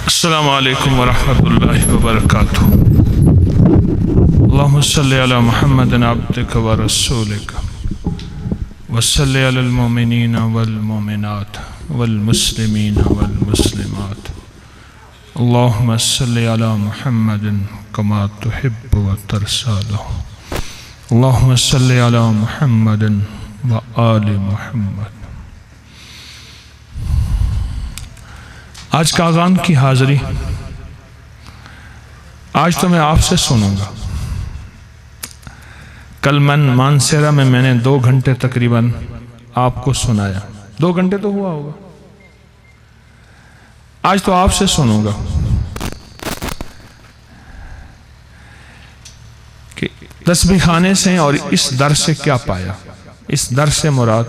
السلام علیکم ورحمۃ اللہ وبرکاتہ۔ اللہم صلی علی محمد عبدک ورسولک وصلی علی المؤمنین والمؤمنات والمسلمین والمسلمات۔ اللہم صلی علی محمد کما تحب وترضی۔ اللہم صلی علی محمد وآل محمد۔ آج کا اذان کی حاضری، آج تو میں آپ سے سنوں گا۔ کل مانسیرا میں نے 2 گھنٹے تقریباً آپ کو سنایا، 2 گھنٹے تو ہوا ہوگا۔ آج تو آپ سے سنوں گا کہ تسبیح خانے سے اور اس درس سے کیا پایا۔ اس درس سے مراد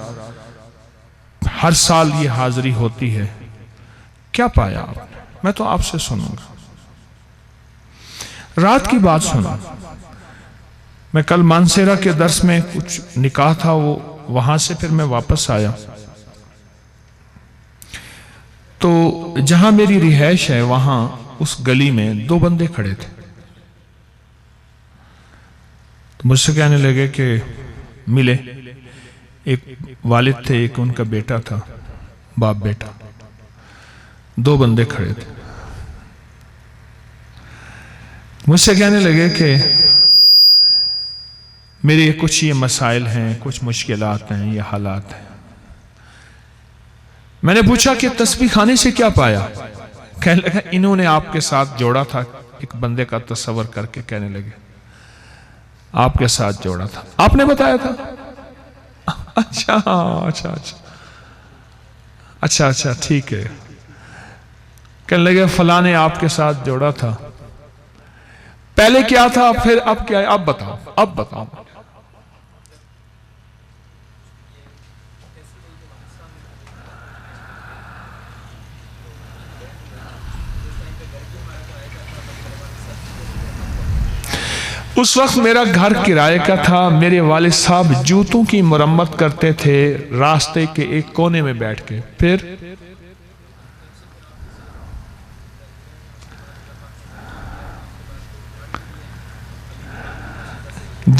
ہر سال یہ حاضری ہوتی ہے، کیا پایا آپ نے؟ میں تو آپ سے سنوں گا۔ رات کی بات سنا، میں کل مانسیرا کے درس میں کچھ نکاح تھا، وہاں سے پھر میں واپس آیا تو جہاں میری رہائش ہے وہاں اس گلی میں 2 بندے کھڑے تھے۔ تو مجھ سے کہنے لگے کہ ملے، ایک والد تھے، ایک ان کا بیٹا تھا، باپ بیٹا، 2 بندے کھڑے تھے۔ مجھ سے کہنے لگے کہ میرے کچھ یہ مسائل ہیں، کچھ مشکلات ہیں، یہ حالات ہیں۔ میں نے پوچھا کہ تسبیح خانے سے کیا پایا؟ کہنے لگا انہوں نے آپ کے ساتھ جوڑا تھا، ایک بندے کا تصور کر کے کہنے لگے آپ کے ساتھ جوڑا تھا، آپ نے بتایا تھا؟ اچھا ٹھیک ہے۔ کہنے لگے فلاں نے آپ کے ساتھ جوڑا تھا، پہلے کیا تھا پھر اب کیا ہے؟ اب بتاؤ۔ اس وقت میرا گھر کرائے کا تھا، میرے والد صاحب جوتوں کی مرمت کرتے تھے راستے کے ایک کونے میں بیٹھ کے۔ پھر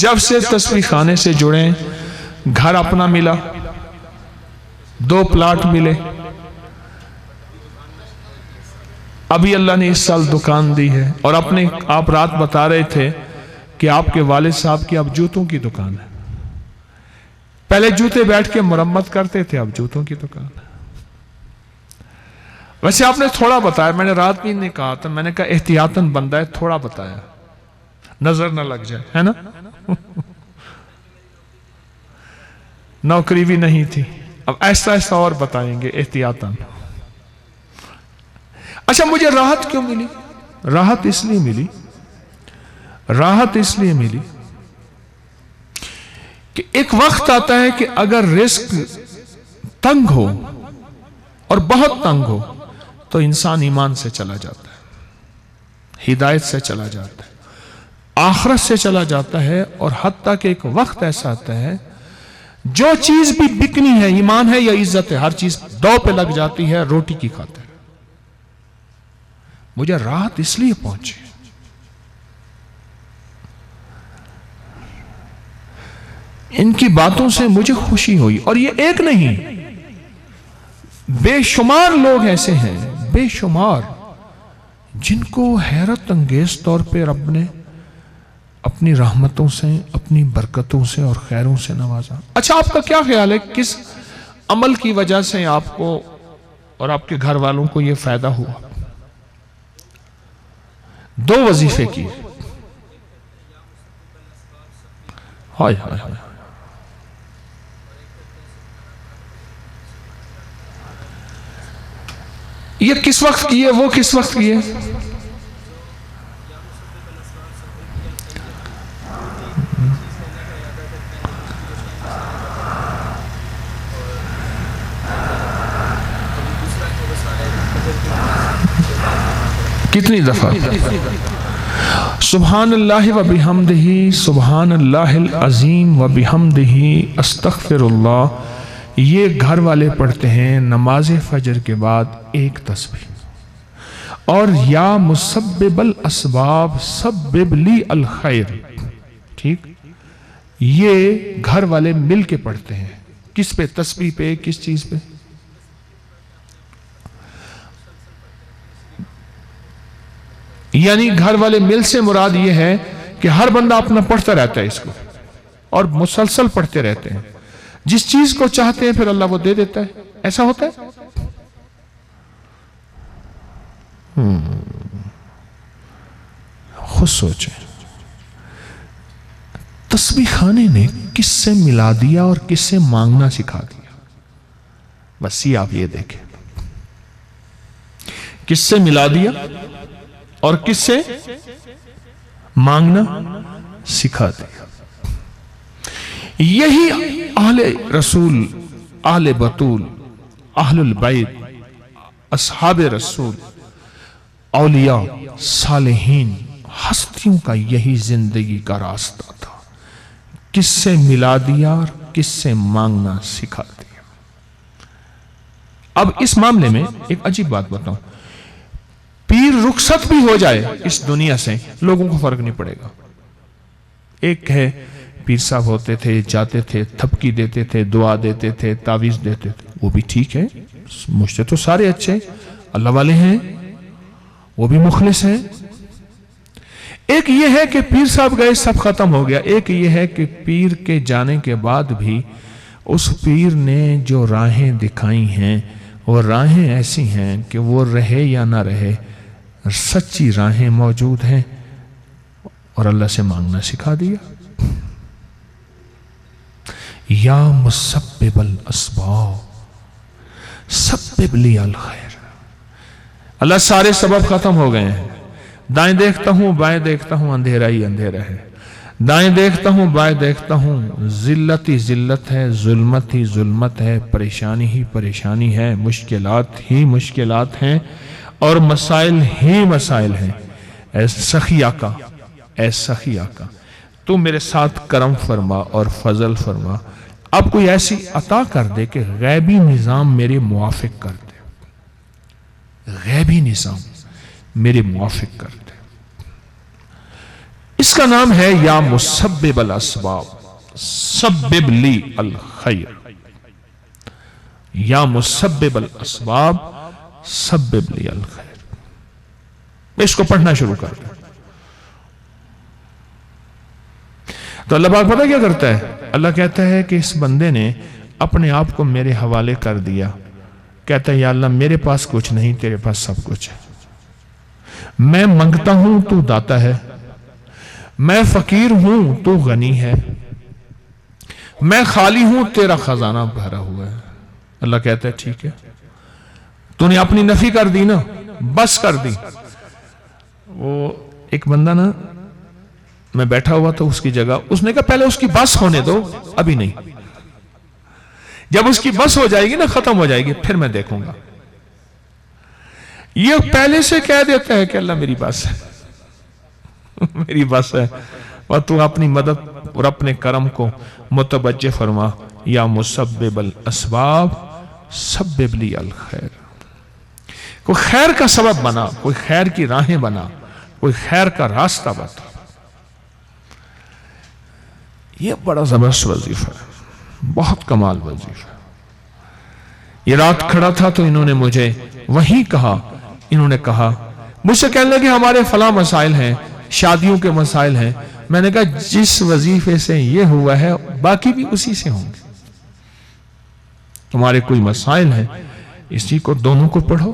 جب سے تسبیح خانے سے جڑے، گھر اپنا ملا، 2 پلاٹ ملے، ابھی اللہ نے اس سال دکان دی ہے، اور آپ رات بتا رہے تھے کہ آپ کے والد صاحب کی اب جوتوں کی دکان ہے۔ پہلے جوتے بیٹھ کے مرمت کرتے تھے، اب جوتوں کی دکان ہے۔ ویسے آپ نے تھوڑا بتایا، میں نے رات بھی نہیں کہا تھا، میں نے کہا احتیاطاً بندہ ہے، تھوڑا بتایا، نظر نہ لگ جائے، ہے نا؟ نوکری بھی نہیں تھی، اب ایسا اور بتائیں گے احتیاطاً۔ اچھا، مجھے راحت کیوں ملی؟ راحت اس لیے ملی کہ ایک وقت آتا ہے کہ اگر رزق تنگ ہو اور بہت تنگ ہو تو انسان ایمان سے چلا جاتا ہے، ہدایت سے چلا جاتا ہے، آخرت سے چلا جاتا ہے، اور حتیٰ کہ ایک وقت ایسا آتا ہے جو چیز بھی بکنی ہے، ایمان ہے یا عزت ہے، ہر چیز دو پہ لگ جاتی ہے روٹی کی خاطر۔ مجھے راحت اس لیے پہنچی، ان کی باتوں سے مجھے خوشی ہوئی، اور یہ ایک نہیں، بے شمار لوگ ایسے ہیں، بے شمار، جن کو حیرت انگیز طور پہ رب نے اپنی رحمتوں سے، اپنی برکتوں سے اور خیروں سے نوازا۔ اچھا، آپ کا کیا خیال ہے کس عمل کی وجہ سے آپ کو اور آپ کے گھر والوں کو یہ فائدہ ہوا؟ 2 وظیفے کیے، ہائے ہائے ہائے، یہ کس وقت کیے، وہ کس وقت کیے؟ کتنی دفعہ؟ سبحان اللہ و بحمدہ، سبحان اللہ العظیم و بحمدہ، استغفر اللہ، یہ گھر والے پڑھتے ہیں نماز فجر کے بعد 1 تسبیح، اور یا مسبب الاسباب سبب لی الخیر، ٹھیک، یہ گھر والے مل کے پڑھتے ہیں، کس پہ؟ تسبیح پہ، کس چیز پہ؟ یعنی گھر والے مل سے مراد یہ ہے کہ ہر بندہ اپنا پڑھتا رہتا ہے اس کو، اور مسلسل پڑھتے رہتے ہیں، جس چیز کو چاہتے ہیں پھر اللہ وہ دے دیتا ہے، ایسا ہوتا ہے؟ خود سوچیں، تسبیح خانے نے کس سے ملا دیا اور کس سے مانگنا سکھا دیا؟ بس یہ آپ یہ دیکھیں، کس سے ملا دیا اور کس سے مانگنا سکھا دیا۔ یہی اہل رسول، اہل بطول، اہل البیت، اصحاب رسول، اولیاء، صالحین، ہستیوں کا یہی زندگی کا راستہ تھا، کس سے ملا دیا اور کس سے مانگنا سکھا دیا۔ اب اس معاملے میں ایک عجیب بات بتاؤں، پیر رخصت بھی ہو جائے اس دنیا سے، لوگوں کو فرق نہیں پڑے گا۔ ایک ہے پیر صاحب ہوتے تھے، جاتے تھے، تھپکی دیتے تھے، دعا دیتے تھے، تعویذ دیتے تھے، وہ بھی ٹھیک ہے، مجھ سے تو سارے اچھے اللہ والے ہیں، وہ بھی مخلص ہیں۔ ایک یہ ہے کہ پیر صاحب گئے سب ختم ہو گیا، ایک یہ ہے کہ پیر کے جانے کے بعد بھی اس پیر نے جو راہیں دکھائی ہیں وہ راہیں ایسی ہیں کہ وہ رہے یا نہ رہے، سچی راہیں موجود ہیں، اور اللہ سے مانگنا سکھا دیا۔ یا مسبب الاسباب سبب لی الخیر، اللہ سارے سبب ختم ہو گئے ہیں، دائیں دیکھتا ہوں بائیں دیکھتا ہوں اندھیرا ہی اندھیرا ہے، دائیں دیکھتا ہوں بائیں دیکھتا ہوں ذلت ہی ذلت ہے، ظلمت ہی ظلمت ہے، پریشانی ہی پریشانی ہے، مشکلات ہی مشکلات ہیں، اور مسائل ہی مسائل ہیں۔ اے سخی آقا، اے سخی آقا، تو میرے ساتھ کرم فرما اور فضل فرما، اب کوئی ایسی عطا کر دے کہ غیبی نظام میرے موافق کر دے، غیبی نظام میرے موافق کر دے۔ اس کا نام ہے یا مسبب الاسباب سبب لی الخیر، یا مسبب الاسباب سبب لی الخیر۔ اس کو پڑھنا شروع کر دیں تو اللہ پاک پتہ کیا کرتا ہے؟ اللہ کہتا ہے کہ اس بندے نے اپنے آپ کو میرے حوالے کر دیا، کہتا ہے یا اللہ میرے پاس کچھ نہیں، تیرے پاس سب کچھ ہے، میں منگتا ہوں تو داتا ہے، میں فقیر ہوں تو غنی ہے، میں خالی ہوں تیرا خزانہ بھرا ہوا ہے۔ اللہ کہتا ہے ٹھیک ہے، تو نے اپنی نفی کر دی نا، بس کر دی۔ وہ ایک بندہ نا، میں بیٹھا ہوا تھا اس کی جگہ، اس نے کہا پہلے اس کی بس ہونے دو، ابھی نہیں، جب اس کی بس ہو جائے گی نا، ختم ہو جائے گی، پھر میں دیکھوں گا۔ یہ پہلے سے کہہ دیتا ہے کہ اللہ میری بس ہے، میری بس ہے، اور تو اپنی مدد اور اپنے کرم کو متوجہ فرما، یا مسبب الاسباب سبب لی الخیر، کوئی خیر کا سبب بنا، کوئی خیر کی راہیں بنا، کوئی خیر کا راستہ بتا۔ یہ بڑا زبردست وظیفہ ہے، بہت کمال وظیفہ ہے۔ یہ رات کھڑا تھا تو انہوں نے مجھے وہیں کہا، انہوں نے کہا مجھ سے کہنے لگے ہمارے فلاں مسائل ہیں، شادیوں کے مسائل ہیں۔ میں نے کہا جس وظیفے سے یہ ہوا ہے باقی بھی اسی سے ہوں گے، تمہارے کوئی مسائل ہیں اسی کو دونوں کو پڑھو،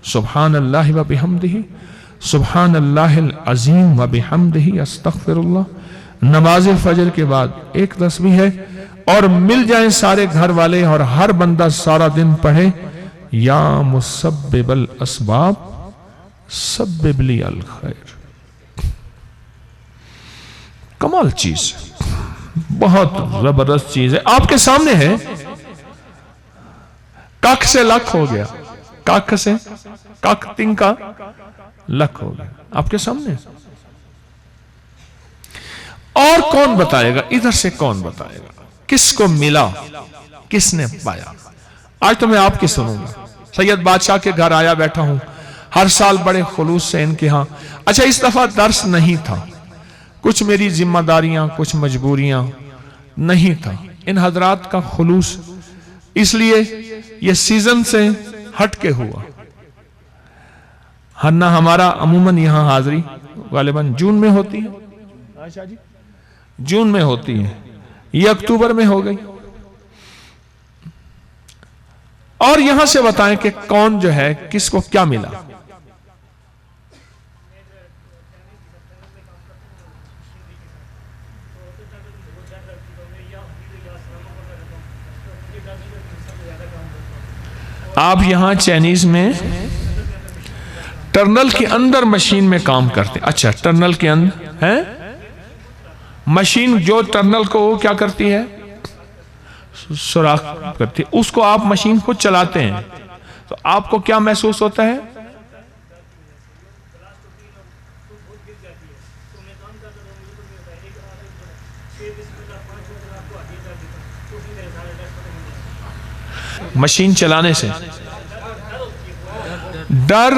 سبحان اللہ و بحمدہ، سبحان اللہ العظیم و بحمدہ، استغفر اللہ۔ نماز فجر کے بعد ایک تسبیح ہے، اور مل جائیں سارے گھر والے اور ہر بندہ سارا دن پڑھے یا مسبب الاسباب سبب لی الخیر۔ کمال چیز ہے، بہت زبردست چیز ہے، آپ کے سامنے ہے۔ کاک سے لکھ ہو گیا، کاک سے کاک تنکا لکھ ہو گیا، آپ کے سامنے۔ اور کون بتائے گا؟ ادھر سے کون بتائے گا؟ کس کو ملا، کس نے پایا؟ آج تو میں آپ کی سنوں گا۔ سید بادشاہ کے گھر آیا بیٹھا ہوں، ہر سال بڑے خلوص سے ان کے ہاں. اچھا اس دفعہ درس نہیں تھا, کچھ میری ذمہ داریاں, کچھ مجبوریاں, نہیں تھا. ان حضرات کا خلوص اس لیے یہ سیزن سے ہٹ کے ہوا. ہنہ ہمارا عموماً یہاں حاضری غالباً جون میں ہوتی ہے, عائشہ جی جون میں ہوتی ہے, یہ اکتوبر میں ہو گئی. اور یہاں سے بتائیں کہ کون جو ہے کس کو کیا ملا. آپ یہاں چائنیز میں ٹرنل کے اندر مشین میں کام کرتے. اچھا ٹرنل کے اندر ہے مشین, جو ٹرنل کو کیا کرتی ہے, سوراخ کرتی ہے, اس کو آپ مشین کو چلاتے ہیں تو آپ کو کیا محسوس ہوتا ہے؟ مشین چلانے سے ڈر,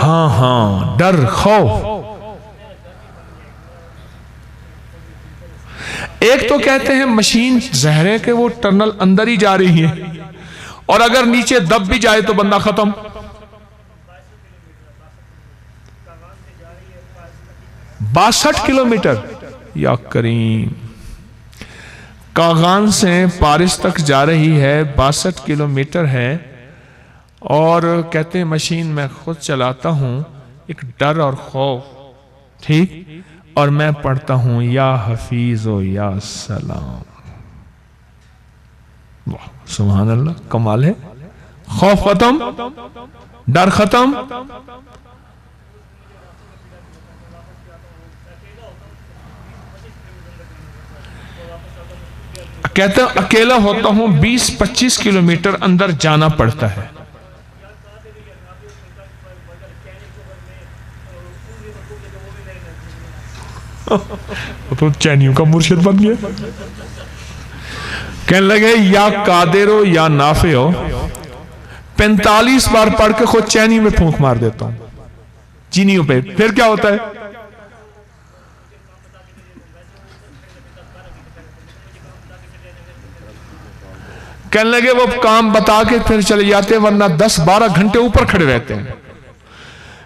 ہاں ہاں ڈر, خوف. ایک تو کہتے ہیں مشین زہر ہے کہ وہ ٹرنل اندر ہی جا رہی ہے, اور اگر نیچے دب بھی جائے تو بندہ ختم. 62 کلومیٹر, یا کریم, کاغان سے پارس تک جا رہی ہے, 62 کلومیٹر ہے. اور کہتے ہیں مشین میں خود چلاتا ہوں, ایک ڈر اور خوف, ٹھیک, اور میں پڑھتا ہوں یا حفیظ و یا سلام. سبحان اللہ, کمال ہے. خوف ختم, ڈر ختم. کہتے ہیں اکیلا ہوتا ہوں 20-25 کلومیٹر اندر جانا پڑتا ہے. تو چینیوں کا مرشد بن گیا. کہنے لگے یا قادر ہو یا نافع ہو, 45 بار پڑھ کے خود چینی میں پھونک مار دیتا ہوں, چینیوں پہ. پھر کیا ہوتا ہے؟ کہنے لگے وہ کام بتا کے پھر چلے جاتے, ورنہ 10-12 گھنٹے اوپر کھڑے رہتے ہیں.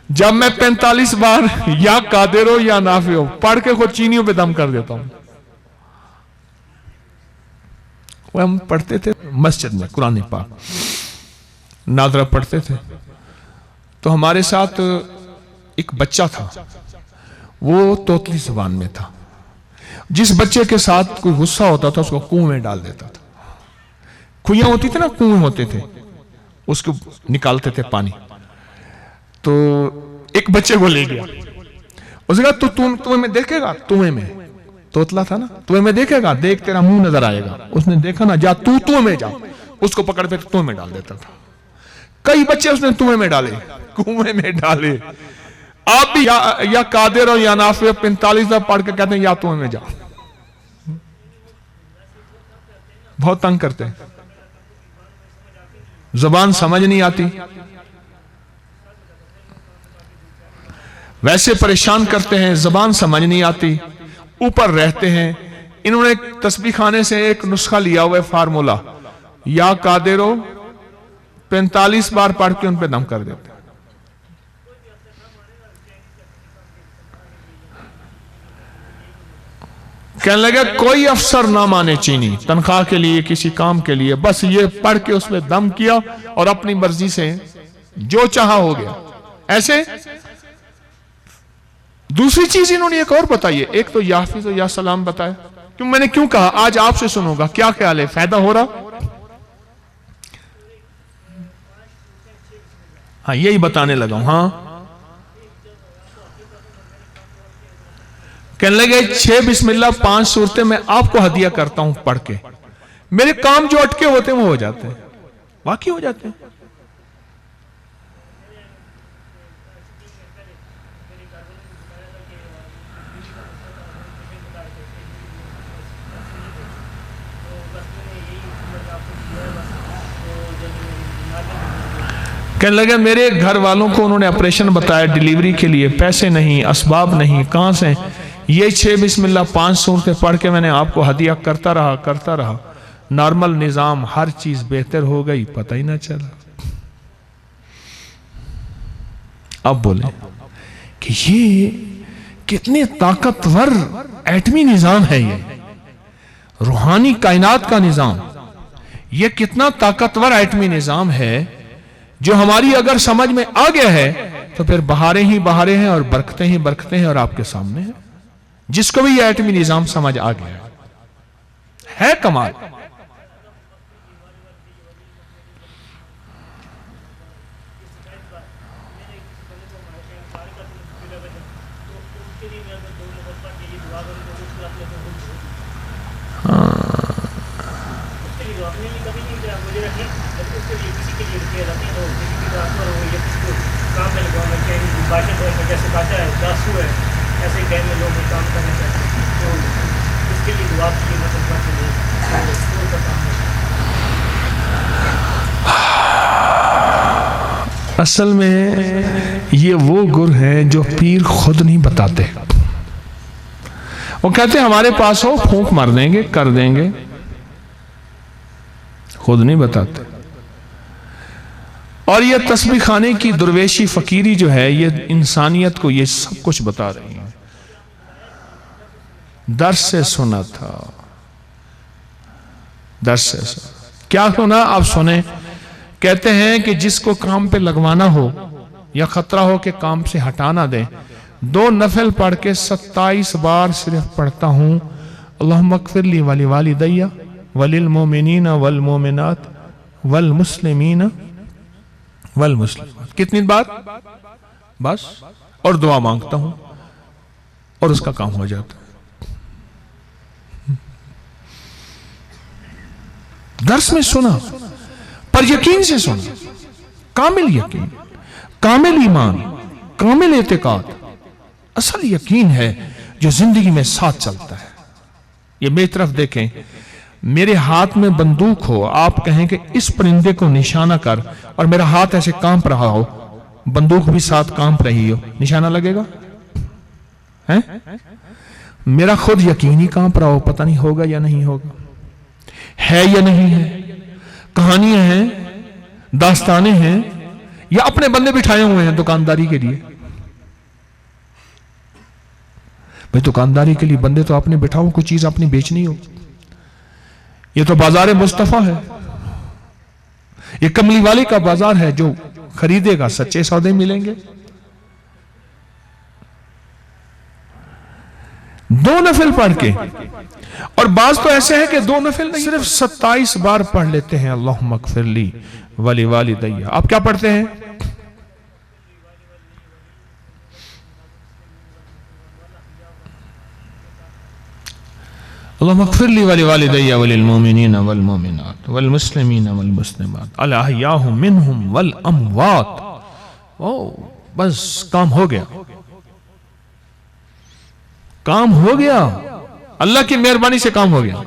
جب میں 45 بار یا قادر ہو یا نافع ہو پڑھ کے خود چینیوں پہ دم کر دیتا ہوں. وہ ہم پڑھتے تھے مسجد میں قرآن پاک, نادرہ پڑھتے تھے, تو ہمارے ساتھ ایک بچہ تھا, وہ توتلی زبان میں تھا. جس بچے کے ساتھ کوئی غصہ ہوتا تھا اس کو کنویں میں ڈال دیتا تھا. کھویاں ہوتی تھی نا, کنویں ہوتے تھے, اس کو نکالتے تھے پانی. تو ایک بچے کو لے گیا, اس نے کہا تو تمہیں میں دیکھے گا, تمہیں میں, توتلا تھا نا, تمہیں میں دیکھے گا, دیکھ تیرا منہ نظر آئے گا. اس نے دیکھا نا, جا تو میں جا, اس کو پکڑ پہ تمہیں میں ڈال دیتا تھا. کئی بچے اس نے تمہیں میں ڈالے, کنویں میں ڈالے. آپ بھی یا قادر ہو یا نافع 45 دفعہ پڑھ کے کہتے ہیں یا تمہیں میں جا. بہت تنگ کرتے ہیں, زبان سمجھ نہیں آتی, ویسے پریشان کرتے ہیں, زبان سمجھ نہیں آتی, اوپر رہتے ہیں. انہوں نے تسبیح خانے سے ایک نسخہ لیا ہوا ہے, فارمولا, یا قادر ہو 45 بار پڑھ کے ان پہ دم کر دیتے. کہنے لگے کوئی افسر نہ مانے چینی, تنخواہ کے لیے کسی کام کے لیے, بس یہ پڑھ کے اس میں دم کیا اور اپنی مرضی سے جو چاہا ہو گیا. ایسے دوسری چیز انہوں نے ایک اور بتائی ہے, ایک تو یا حافظ و یا سلام بتایا. کیوں میں نے کیوں کہا, آج آپ سے سنوں گا, کیا خیال ہے, فائدہ ہو رہا؟ ہاں یہی بتانے لگا ہوں. ہاں کہنے لگے 6 بسم اللہ 5 صورتیں میں آپ کو ہدیہ کرتا ہوں پڑھ کے, میرے کام جو اٹکے ہوتے ہیں وہ ہو جاتے ہیں, واقعی ہو جاتے ہیں. کہنے لگا میرے گھر والوں کو انہوں نے آپریشن بتایا ڈیلیوری کے لیے، پیسے نہیں، اسباب نہیں، کہاں سے؟ یہ 6 بسم اللہ 5 سورتیں پڑھ کے میں نے آپ کو ہدیہ کرتا رہا، نارمل نظام، ہر چیز بہتر ہو گئی، پتہ ہی نہ چلا۔ اب بولیں کہ یہ کتنے طاقتور ایٹمی نظام ہے، یہ روحانی کائنات کا نظام، یہ کتنا طاقتور ایٹمی نظام ہے جو ہماری اگر سمجھ میں آ گیا ہے تو پھر بہاریں ہی بہاریں ہیں اور برکتیں ہی برکتیں ہیں اور آپ کے سامنے ہیں۔ جس کو بھی یہ ایٹمی نظام سمجھ آ گیا ہے کمال۔ اصل میں یہ وہ گر ہیں جو پیر خود نہیں بتاتے، وہ کہتے ہیں ہمارے پاس ہو، پھونک مار دیں گے، کر دیں گے، خود نہیں بتاتے۔ اور یہ تسبیح خانے کی درویشی فقیری جو ہے یہ انسانیت کو یہ سب کچھ بتا رہی ہیں۔ درس سے سنا تھا، درس سے سنا، کیا سنا آپ سنیں۔ کہتے ہیں کہ جس کو کام پہ لگوانا ہو یا خطرہ ہو کہ کام سے ہٹانا دیں، 2 نفل پڑھ کے 27 بار صرف پڑھتا ہوں، اللہم اغفر لی ولی والدی وللمؤمنین والمؤمنات والمسلمین والمسلمات۔ کتنی بار؟ بس، اور دعا مانگتا ہوں اور اس کا کام ہو جاتا ہے۔ درس میں سنا پر یقین سے سنا، کامل یقین، کامل ایمان، کامل اعتقاد، اصل یقین ہے جو زندگی میں ساتھ چلتا ہے۔ یہ میری طرف دیکھیں، میرے ہاتھ میں بندوق ہو، آپ کہیں کہ اس پرندے کو نشانہ کر، اور میرا ہاتھ ایسے کانپ رہا ہو، بندوق بھی ساتھ کانپ رہی ہو، نشانہ لگے گا؟ میرا خود یقینی کانپ رہا ہو، پتہ نہیں ہوگا یا نہیں ہوگا، ہے یا نہیں ہے، کہانیاں ہیں، داستانیں ہیں، یا اپنے بندے بٹھائے ہوئے ہیں دکانداری کے لیے؟ بھئی دکانداری کے لیے بندے تو آپ نے بٹھاؤ، کوئی چیز اپنی بیچنی ہو۔ یہ تو بازار مصطفیٰ ہے، یہ کملی والے کا بازار ہے، جو خریدے گا سچے سودے ملیں گے۔ 2 نفل پڑھ کے، اور بعض تو ایسے ہے کہ 2 نفل نہیں، صرف 27 بار پڑھ لیتے ہیں، اللہم اغفر لی ولی والدی۔ آپ کیا پڑھتے ہیں؟ اللہم اغفر لی ولی والدی وللمؤمنین والمؤمنات والمسلمین والمسلمات الاحیاء منہم والاموات۔ بس کام ہو گیا، کام ہو گیا، اللہ کی مہربانی سے کام ہو گیا،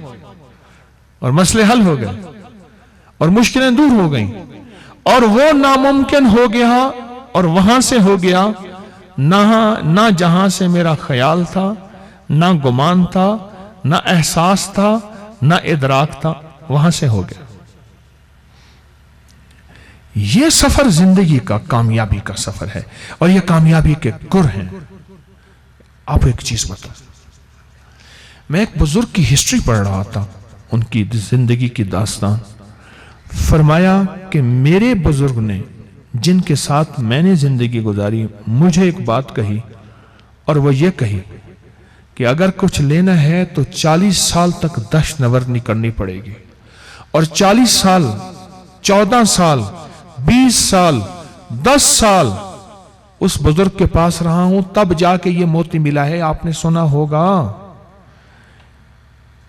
اور مسئلے حل ہو گئے، اور مشکلیں دور ہو گئیں، اور وہ ناممکن ہو گیا، اور وہاں سے ہو گیا نہ جہاں سے میرا خیال تھا، نہ گمان تھا، نہ احساس تھا، نہ ادراک تھا، وہاں سے ہو گیا۔ یہ سفر زندگی کا کامیابی کا سفر ہے، اور یہ کامیابی کے گر ہیں۔ آپ ایک چیز بتا، میں ایک بزرگ کی ہسٹری پڑھ رہا تھا، ان کی زندگی کی داستان، فرمایا کہ میرے بزرگ نے جن کے ساتھ میں نے زندگی گزاری، مجھے ایک بات کہی، اور وہ یہ کہی کہ اگر کچھ لینا ہے تو 40 سال تک دشت نورنی کرنی پڑے گی، اور 40 سال، 14 سال، 20 سال، 10 سال اس بزرگ کے پاس رہا ہوں، تب جا کے یہ موتی ملا ہے۔ آپ نے سنا ہوگا،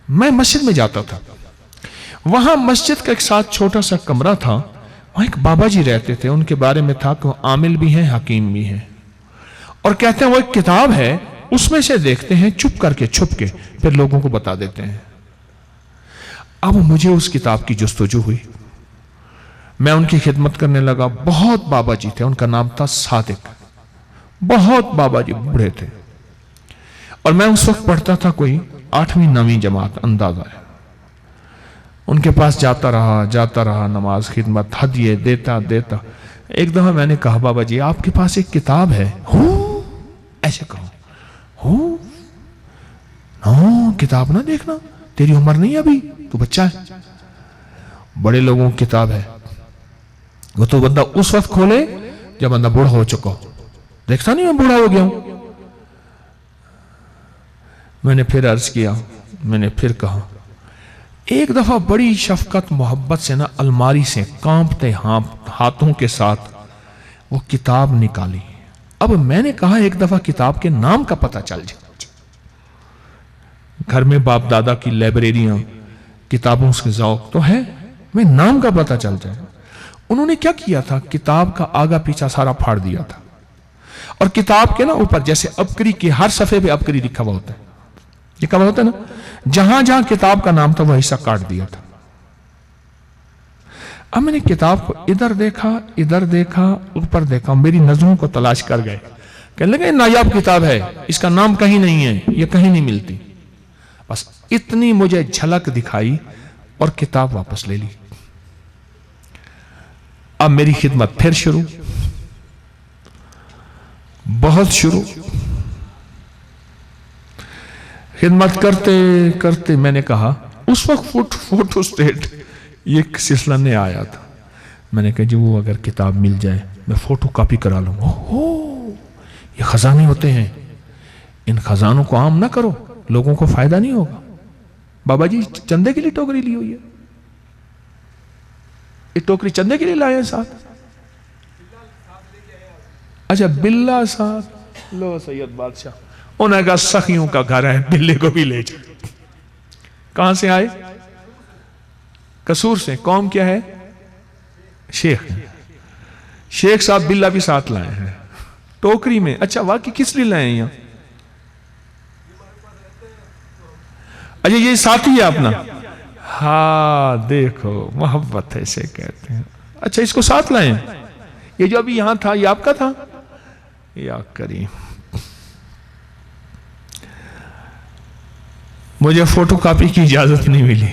میں مسجد میں جاتا تھا، وہاں مسجد کا ایک ساتھ چھوٹا سا کمرہ تھا، وہاں ایک بابا جی رہتے تھے، ان کے بارے میں تھا کہ وہ عامل بھی ہیں، حکیم بھی ہیں، اور کہتے ہیں وہ ایک کتاب ہے، اس میں سے دیکھتے ہیں چپ کر کے، چھپ کے، پھر لوگوں کو بتا دیتے ہیں۔ اب مجھے اس کتاب کی جستجو ہوئی، میں ان کی خدمت کرنے لگا. بہت بابا جی تھے, ان کا نام تھا صادق, بہت بابا جی بڑے تھے, اور میں اس وقت پڑھتا تھا کوئی 8ویں 9ویں جماعت اندازہ ہے. ان کے پاس جاتا رہا, نماز خدمت ہدیے دیتا. ایک دفعہ میں نے کہا بابا جی آپ کے پاس ایک کتاب ہے؟ ایسے کہو, کتاب نہ دیکھنا, تیری عمر نہیں ابھی, تو بچہ ہے. بڑے لوگوں کی کتاب ہے وہ تو بندہ اس وقت کھولے جب بندہ بوڑھا ہو چکا ہو. دیکھتا نہیں میں بوڑھا ہو گیا ہوں. میں نے پھر عرض کیا, میں نے پھر کہا. ایک دفعہ بڑی شفقت محبت سے نا الماری سے کانپتے ہاتھوں کے ساتھ وہ کتاب نکالی. اب میں نے کہا ایک دفعہ کتاب کے نام کا پتہ چل جائے. گھر میں باپ دادا کی لائبریریاں, کتابوں سے ذوق تو ہے, میں نام کا پتہ چل جائے. انہوں نے کیا کیا تھا, کتاب کا آگا پیچھا سارا پھاڑ دیا تھا, اور کتاب کے نا اوپر جیسے ابکری کے ہر صفحے پہ ابکری لکھا ہوا ہوتا ہے, لکھا ہوا ہوتا ہے نا, جہاں جہاں کتاب کا نام تھا وہ حصہ کاٹ دیا تھا. اب میں نے کتاب کو ادھر دیکھا, اوپر دیکھا, میری نظروں کو تلاش کر گئے. کہنے لگے نایاب کتاب ہے, اس کا نام کہیں نہیں ہے, یہ کہیں نہیں ملتی. بس اتنی مجھے جھلک دکھائی اور کتاب واپس لے لی. اب میری خدمت پھر شروع, بہت شروع. خدمت کرتے کرتے میں نے کہا, اس وقت فوٹو اسٹیٹ یہ سلسلہ نہیں آیا تھا. میں نے کہا جی وہ اگر کتاب مل جائے میں فوٹو کاپی کرا لوں. یہ خزانے ہوتے ہیں, ان خزانوں کو عام نہ کرو, لوگوں کو فائدہ نہیں ہوگا. بابا جی چندے کے لیے ٹوکری لی ہوئی ہے, یہ ٹوکری چندے کے لیے لائے ہیں ساتھ. اچھا بلہ ساتھ, لو سید بادشاہ, انہوں نے کہا سخیوں کا گھر ہے, بلے کو بھی لے جائے. کہاں سے آئے؟ قصور سے. قوم کیا ہے؟ شیخ. شیخ صاحب بلہ بھی ساتھ لائے ہیں ٹوکری میں. اچھا واقعی کس لیے لائے ہیں یہاں؟ اچھا یہ ساتھی ہے اپنا, ہاں دیکھو محبت ایسے کہتے ہیں. اچھا اس کو ساتھ لائیں, یہ جو ابھی یہاں تھا یہ آپ کا تھا؟ یا کریم, مجھے فوٹو کاپی کی اجازت نہیں ملی.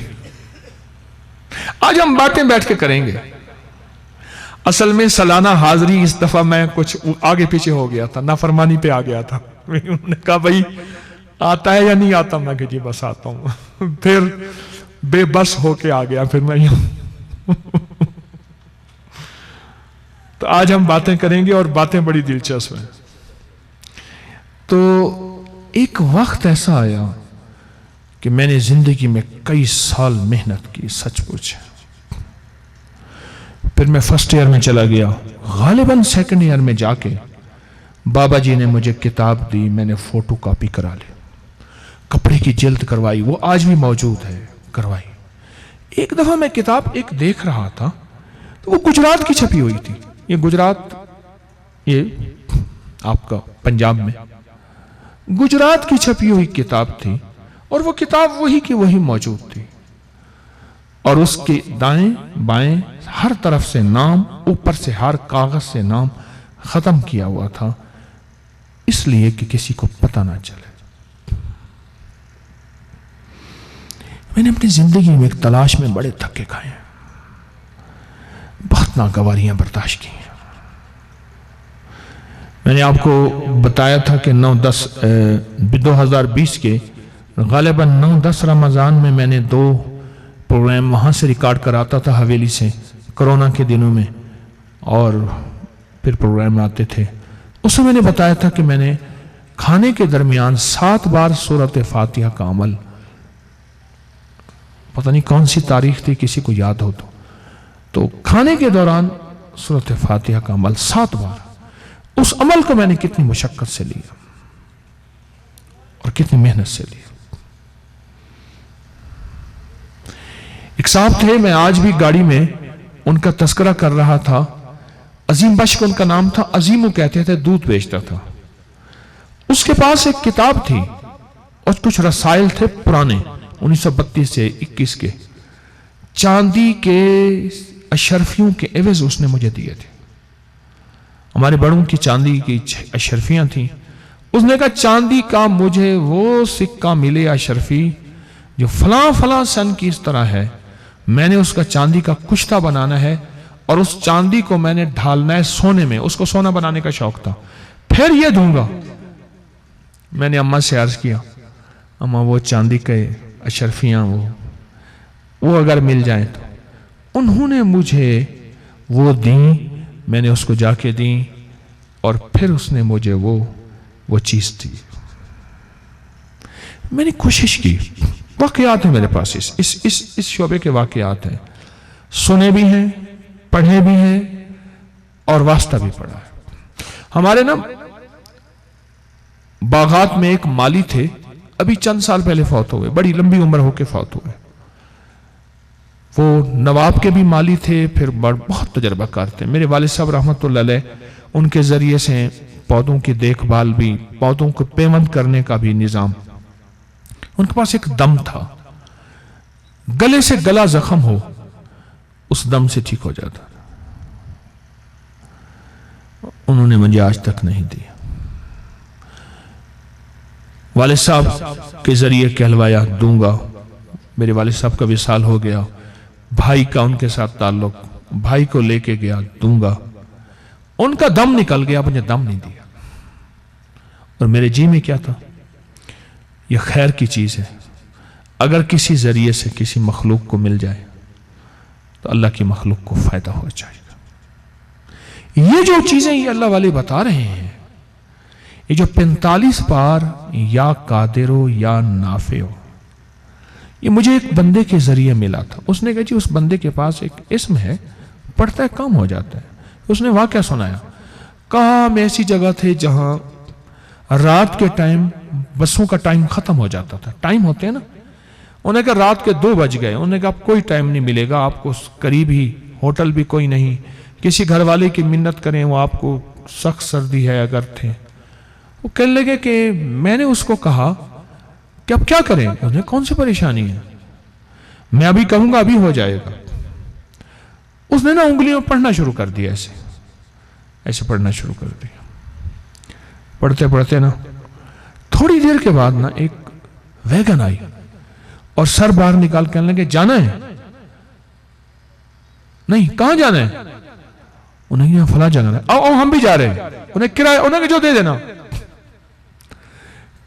آج ہم باتیں بیٹھ کے کریں گے. اصل میں سالانہ حاضری اس دفعہ میں کچھ آگے پیچھے ہو گیا تھا, نافرمانی پہ آ گیا تھا. انہوں نے کہا بھائی آتا ہے یا نہیں آتا؟ میں کہ جی بس آتا ہوں. پھر بے بس ہو کے آ گیا پھر میں یوں. تو آج ہم باتیں کریں گے اور باتیں بڑی دلچسپ ہیں. تو ایک وقت ایسا آیا کہ میں نے زندگی میں کئی سال محنت کی, سچ پوچھے. پھر میں فرسٹ ایئر میں چلا گیا, غالباً سیکنڈ ایئر میں جا کے بابا جی نے مجھے کتاب دی, میں نے فوٹو کاپی کرا لی, کپڑے کی جلد کروائی, وہ آج بھی موجود ہے, کروائی. ایک دفعہ میں کتاب ایک دیکھ رہا تھا تو وہ گجرات کی چھپی ہوئی تھی. یہ گجرات, یہ آپ کا پنجاب میں گجرات کی چھپی ہوئی کتاب تھی, اور وہ کتاب وہی کی وہی موجود تھی, اور اس کے دائیں بائیں ہر طرف سے نام, اوپر سے ہر کاغذ سے نام ختم کیا ہوا تھا, اس لیے کہ کسی کو پتہ نہ چلے. میں نے اپنی زندگی میں ایک تلاش میں بڑے دھکے کھائے ہیں, بہت ناگواریاں برداشت کی ہیں. میں نے آپ کو بتایا تھا کہ 2020 کے غالباً 9-10 رمضان میں نے 2 پروگرام وہاں سے ریکارڈ کراتا تھا, حویلی سے, کرونا کے دنوں میں, اور پھر پروگرام آتے تھے. اس میں میں نے بتایا تھا کہ میں نے کھانے کے درمیان 7 بار سورۃ فاتحہ کا عمل, پتہ نہیں کون سی تاریخ تھی, کسی کو یاد ہو تو کھانے کے دوران سورۃ فاتحہ کا عمل 7 بار. اس عمل کو میں نے کتنی مشقت سے لیا اور کتنی محنت سے لیا. ایک صاحب تھے, میں آج بھی گاڑی میں ان کا تذکرہ کر رہا تھا, عظیم بخش ان کا نام تھا, عظیمو کہتے تھے, دودھ بیچتا تھا. اس کے پاس ایک کتاب تھی اور کچھ رسائل تھے پرانے 1932 سے 21 کے, چاندی کے اشرفیوں کے عوض اس نے مجھے دیے تھے. ہمارے بڑوں کی چاندی کی اشرفیاں تھیں. اس نے کہا چاندی کا مجھے وہ سکہ ملے اشرفی جو فلاں فلاں سن کی اس طرح ہے، میں نے اس کا چاندی کا کشتہ بنانا ہے اور اس چاندی کو میں نے ڈھالنا ہے سونے میں. اس کو سونا بنانے کا شوق تھا. پھر یہ دوں گا. میں نے اماں سے عرض کیا اماں وہ چاندی کے اشرفیاں وہ اگر مل جائیں تو. انہوں نے مجھے وہ دیں، میں نے اس کو جا کے دیں اور پھر اس نے مجھے وہ چیز دی. میں نے کوشش کی. واقعات ہیں میرے پاس اس شعبے کے واقعات ہیں، سنے بھی ہیں، پڑھے بھی ہیں اور واسطہ بھی پڑھا ہے. ہمارے نا باغات میں ایک مالی تھے، ابھی چند سال پہلے فوت ہوئے، بڑی لمبی عمر ہو کے فوت ہوئے. وہ نواب کے بھی مالی تھے، پھر بہت تجربہ کار تھے. میرے والد صاحب رحمت اللہ علیہ ان کے ذریعے سے پودوں کی دیکھ بھال بھی، پودوں کو پیوند کرنے کا بھی نظام. ان کے پاس ایک دم تھا، گلے سے گلا زخم ہو اس دم سے ٹھیک ہو جاتا. انہوں نے مجھے آج تک نہیں دیا. والد صاحب کے ذریعے کہلوایا دوں گا. میرے والد صاحب کا وصال ہو گیا، بھائی کا ان کے ساتھ تعلق، بھائی کو لے کے گیا دوں گا. ان کا دم نکل گیا، مجھے دم نہیں دیا. اور میرے جی میں کیا تھا، یہ خیر کی چیز ہے، اگر کسی ذریعے سے کسی مخلوق کو مل جائے تو اللہ کی مخلوق کو فائدہ ہو جائے گا. یہ جو چیزیں یہ اللہ والے بتا رہے ہیں، یہ جو 45 بار یا قادر ہو یا نافع ہو، یہ مجھے ایک بندے کے ذریعے ملا تھا. اس نے کہا جی اس بندے کے پاس ایک اسم ہے، پڑھتا ہے کام ہو جاتا ہے. اس نے واقعہ سنایا. کہا ہم ایسی جگہ تھے جہاں رات کے ٹائم بسوں کا ٹائم ختم ہو جاتا تھا. ٹائم ہوتے ہیں نا. انہوں نے کہا رات کے 2 بج گئے. انہوں نے کہا کوئی ٹائم نہیں ملے گا آپ کو، قریب ہی ہوٹل بھی کوئی نہیں، کسی گھر والے کی منت کریں وہ آپ کو، سخت سردی ہے اگر تھے. وہ کہنے لگے کہ میں نے اس کو کہا کہ اب کیا کریں. انہیں کون سی پریشانی ہے، میں ابھی کہوں گا ابھی ہو جائے گا. اس نے نا انگلیوں پڑھنا شروع کر دیا، ایسے پڑھنا شروع کر دیا. پڑھتے پڑھتے نا تھوڑی دیر کے بعد نا ایک ویگن آئی اور سر باہر نکال کہنے لگے جانا ہے. نہیں کہاں جانا ہے. انہیں یہاں فلاں جانا ہے. آؤ ہم بھی جا رہے ہیں. انہیں کرایہ انہیں جو دے دینا.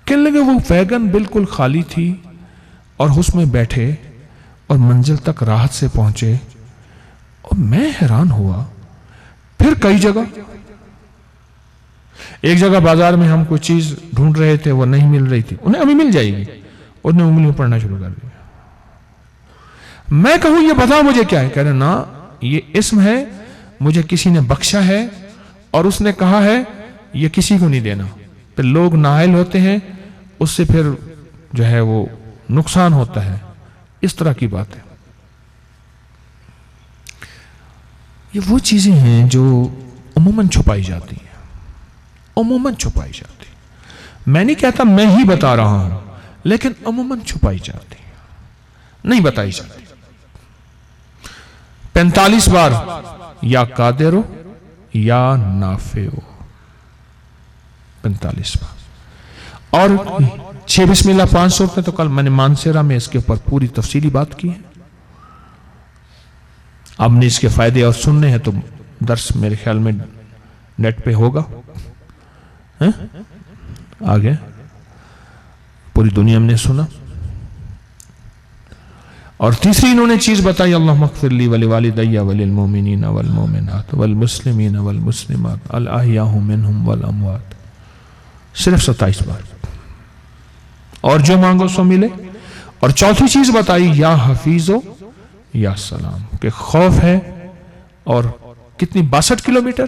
کہنے لگے وہ ویگن بالکل خالی تھی اور اس میں بیٹھے اور منزل تک راحت سے پہنچے. اور میں حیران ہوا. پھر کئی جگہ، ایک جگہ بازار میں ہم کوئی چیز ڈھونڈ رہے تھے، وہ نہیں مل رہی تھی. انہیں ابھی مل جائے گی. انہیں انگلیوں پڑھنا شروع کر دیا. میں کہوں یہ بتا مجھے کیا ہے. کہہ رہے نا یہ اسم ہے، مجھے کسی نے بخشا ہے اور اس نے کہا ہے یہ کسی کو نہیں دینا. پھر لوگ نااہل ہوتے ہیں، اس سے پھر جو ہے وہ نقصان ہوتا ہے. اس طرح کی بات ہے. یہ وہ چیزیں ہیں جو عموماً چھپائی جاتی ہیں، عموماً چھپائی جاتی ہیں. میں نہیں کہتا میں ہی بتا رہا ہوں، لیکن عموماً چھپائی جاتی ہیں، نہیں بتائی جاتی. 45 بار یا قادر ہو یا نافع ہو، 45 بار. اور 6 بسم اللہ 5 صورتیں تو کل میں نے مانسیرا میں اس کے اوپر پوری تفصیلی بات کی ہے. اب نے اس کے فائدے اور سننے ہیں تو درس میرے خیال میں نیٹ پہ ہوگا. آگے پوری دنیا میں نے سنا. اور تیسری انہوں نے چیز بتائی اللہم اغفر لی ولوالدی وللمؤمنین والمؤمنات والمسلمین والمسلمات الاحیاء منہم والاموات. صرف 27 بار. اور جو مانگو سو ملے. اور چوتھی چیز بتائی یا حفیظ یا سلام، کہ خوف ہے. اور کتنی 62 کلومیٹر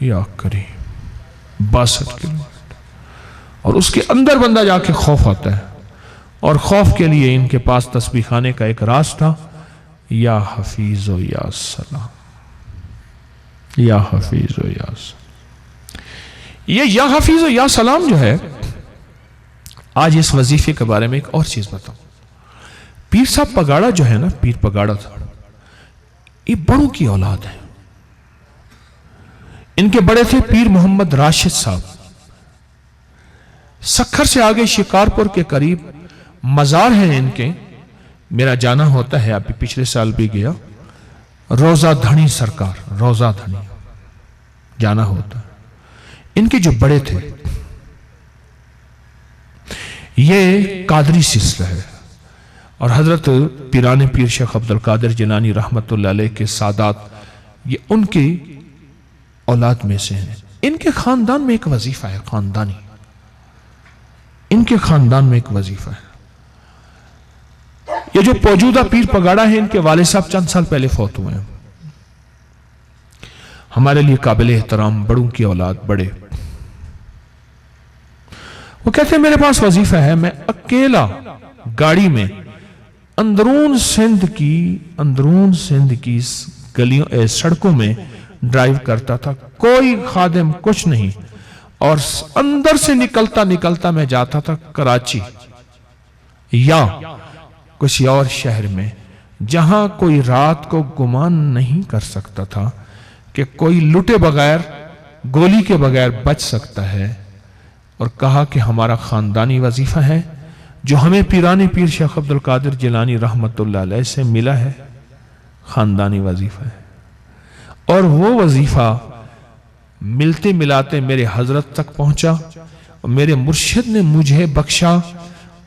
یا کریم 62 کلومیٹر. اور اس کے اندر بندہ جا کے خوف آتا ہے. اور خوف کے لیے ان کے پاس تسبیح خانے کا ایک راز تھا، یا حفیظ و یا سلام، یا حفیظ و یا سلام. یہ یا حفیظ و یا سلام جو ہے، آج اس وظیفے کے بارے میں ایک اور چیز بتاؤں. پیر صاحب پگاڑا جو ہے نا، پیر پگاڑا تھا، یہ بڑوں کی اولاد ہے. ان کے بڑے تھے پیر محمد راشد صاحب. سکھر سے آگے شکارپور کے قریب مزار ہیں ان کے، میرا جانا ہوتا ہے، ابھی پچھلے سال بھی گیا. روزہ دھنی سرکار، روزہ دھنی جانا ہوتا. ان کے جو بڑے تھے یہ قادری سلسلہ ہے، اور حضرت پیران پیر شیخ عبد القادر جیلانی رحمت اللہ علیہ کے سادات یہ ان کی اولاد میں سے ہیں. ان کے خاندان میں ایک وظیفہ ہے، خاندانی، ان کے خاندان میں ایک وظیفہ ہے. یہ جو موجودہ پیر پگاڑا ہے، ان کے والد صاحب چند سال پہلے فوت ہوئے ہیں. ہمارے لیے قابل احترام، بڑوں کی اولاد، بڑے. وہ کہتے ہیں میرے پاس وظیفہ ہے، میں اکیلا گاڑی میں اندرون سندھ کی گلیوں سڑکوں میں ڈرائیو کرتا تھا، کوئی خادم، کچھ نہیں، اور اندر سے نکلتا میں جاتا تھا کراچی یا کسی اور شہر میں، جہاں کوئی رات کو گمان نہیں کر سکتا تھا کہ کوئی لٹے بغیر، گولی کے بغیر بچ سکتا ہے. اور کہا کہ ہمارا خاندانی وظیفہ ہے جو ہمیں پیران پیر شیخ عبد القادر جیلانی رحمت اللہ علیہ سے ملا ہے، خاندانی وظیفہ ہے. اور وہ وظیفہ ملتے ملاتے میرے حضرت تک پہنچا، اور میرے مرشد نے مجھے بخشا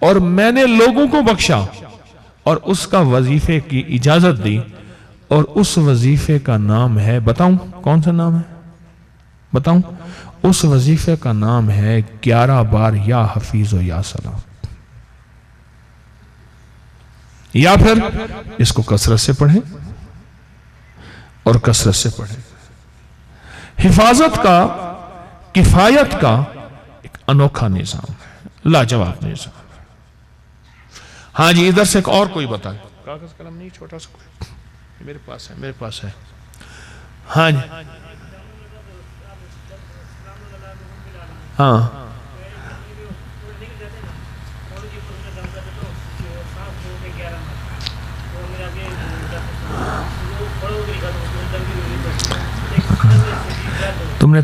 اور میں نے لوگوں کو بخشا، اور اس کا وظیفے کی اجازت دی. اور اس وظیفے کا نام ہے، بتاؤں کون سا نام ہے؟ بتاؤں، اس وظیفے کا نام ہے 11 بار یا حفیظ و یا سلام. یا پھر اس کو کثرت سے پڑھیں اور کثرت سے پڑھیں. حفاظت کا، کفایت کا ایک انوکھا نظام ہے، لاجواب نظام. ہاں جی، ادھر سے ایک اور کوئی بتائے. کاغذ قلم نہیں، چھوٹا سا کوئی میرے پاس ہے. ہاں جی، ہاں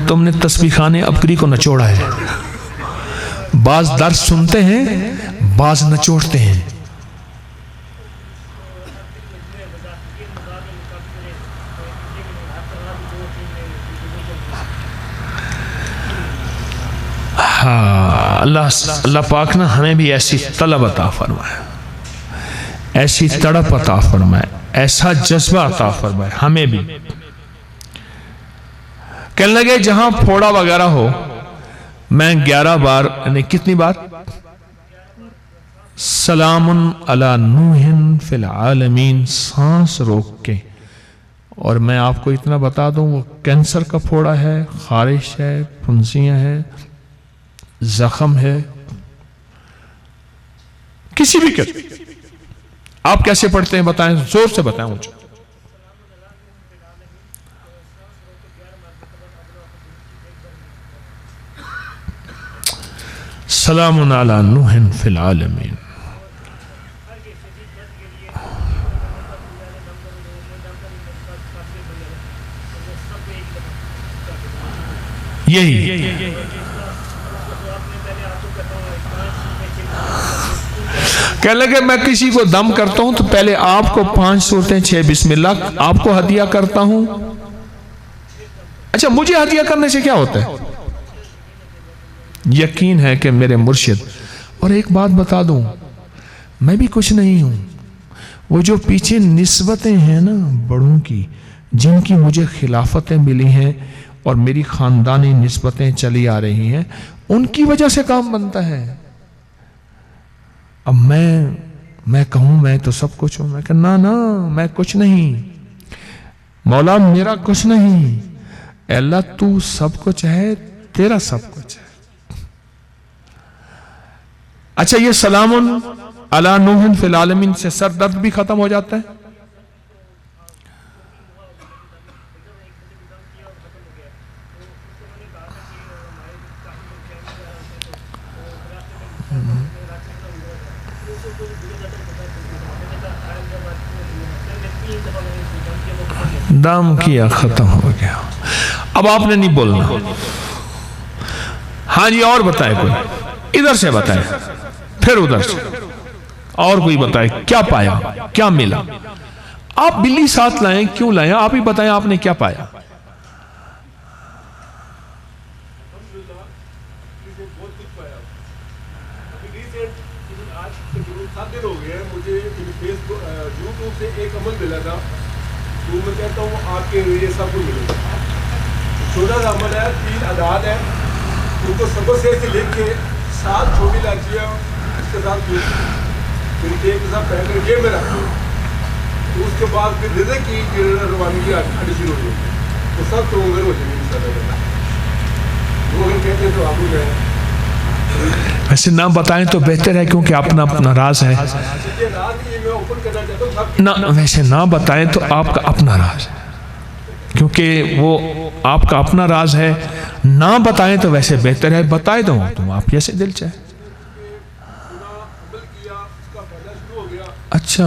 تم نے تسبیح خانے ابکری کو نچوڑا ہے. بعض درس سنتے ہیں، بعض نچوڑتے ہیں. اللہ پاک نا ہمیں بھی ایسی طلب عطا فرمائے، ایسی تڑپ عطا فرمائے، ایسا جذبہ عطا فرمائے ہمیں بھی. کہنے لگے جہاں پھوڑا وغیرہ ہو، میں 11 بار، یعنی کتنی بار؟ سلام علی نوح فی العالمین، سانس روک کے. اور میں آپ کو اتنا بتا دوں، وہ کینسر کا پھوڑا ہے، خارش ہے، پھنسیاں ہیں، زخم ہے، کسی بھی قسم. آپ کیسے پڑھتے ہیں بتائیں، زور سے بتائیں مجھے. سلام علی نوح فی العالمین. یہی کہنے لگے میں کسی کو دم کرتا ہوں تو پہلے آپ کو 5 سورتیں 6 بسم اللہ آپ کو ہدیہ کرتا ہوں. اچھا، مجھے ہدیہ کرنے سے کیا ہوتا ہے؟ یقین ہے کہ میرے مرشد. اور ایک بات بتا دوں، میں بھی کچھ نہیں ہوں. وہ جو پیچھے نسبتیں ہیں نا بڑوں کی، جن کی مجھے خلافتیں ملی ہیں اور میری خاندانی نسبتیں چلی آ رہی ہیں، ان کی وجہ سے کام بنتا ہے. اب میں کہوں میں تو سب کچھ ہوں، میں کہ نا میں کچھ نہیں، مولا میرا کچھ نہیں، اے اللہ تو سب کچھ ہے، تیرا سب کچھ ہے. اچھا، یہ سلام علی نوح فی العالمین سے سر درد بھی ختم ہو جاتا ہے. دم کیا ختم ہو گیا. اب آپ نے نہیں بولنا. ہاں جی اور بتائے کوئی, ادھر سے بتائے, پھر ادھر سے, اور کوئی بتائے کیا پایا, کیا ملا. آپ بلی ساتھ لائیں, کیوں لائیں, آپ ہی بتائیں آپ نے کیا پایا. یوٹیوب سے ایک عمل ملا تھا, تو میں کہتا ہوں آپ کے یہ سب کو ملے گا. چھوٹا سا عمل ہے, 3 اعداد ہے, ان کو سبق سے لکھ کے 7 چھوٹی الائچیاں اس کے ساتھ پھر ایک کے ساتھ پہن کر جیب میں رکھ دو. تو اس کے بعد پھر رزق کی روانگی آنی شروع ہو جائے, تو سب تو عمر ہو جائیں گے ان شاء اللہ. وہ اگر کہتے ہیں تو آپ کو گئے ویسے نہ بتائیں تو بہتر ہے, کیونکہ اپنا اپنا راز ہے. نہ ویسے نہ بتائیں تو آپ کا اپنا راز ہے, کیونکہ وہ آپ کا اپنا راز ہے. نہ بتائیں تو ویسے بہتر ہے, بتائے دو تم آپ جیسے دل چاہے. اچھا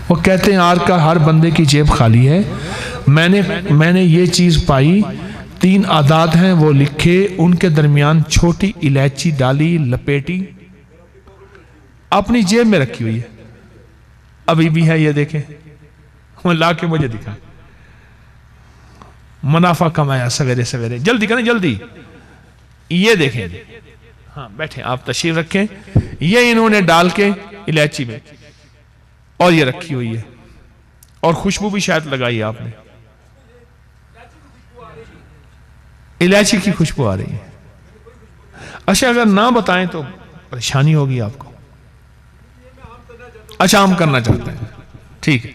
وہ کہتے ہیں آج کل ہر بندے کی جیب خالی ہے. میں نے یہ چیز پائی, 3 اعداد ہیں وہ لکھے, ان کے درمیان چھوٹی الائچی ڈالی, لپیٹی, اپنی جیب میں رکھی ہوئی ہے, ابھی بھی ہے. یہ دیکھیں, وہ لا کے مجھے دکھا. منافع کمایا سویرے سویرے, جلدی کریں جلدی. یہ دیکھیں, ہاں بیٹھیں آپ تشریف رکھیں. یہ انہوں نے ڈال کے الائچی میں, اور یہ رکھی ہوئی ہے, اور خوشبو بھی شاید لگائی ہے آپ نے, الائچی کی خوشبو آ رہی ہے. اچھا اگر نہ بتائیں تو پریشانی ہوگی آپ کو. اچھا ہم کرنا چاہتے ہیں, ٹھیک ہے.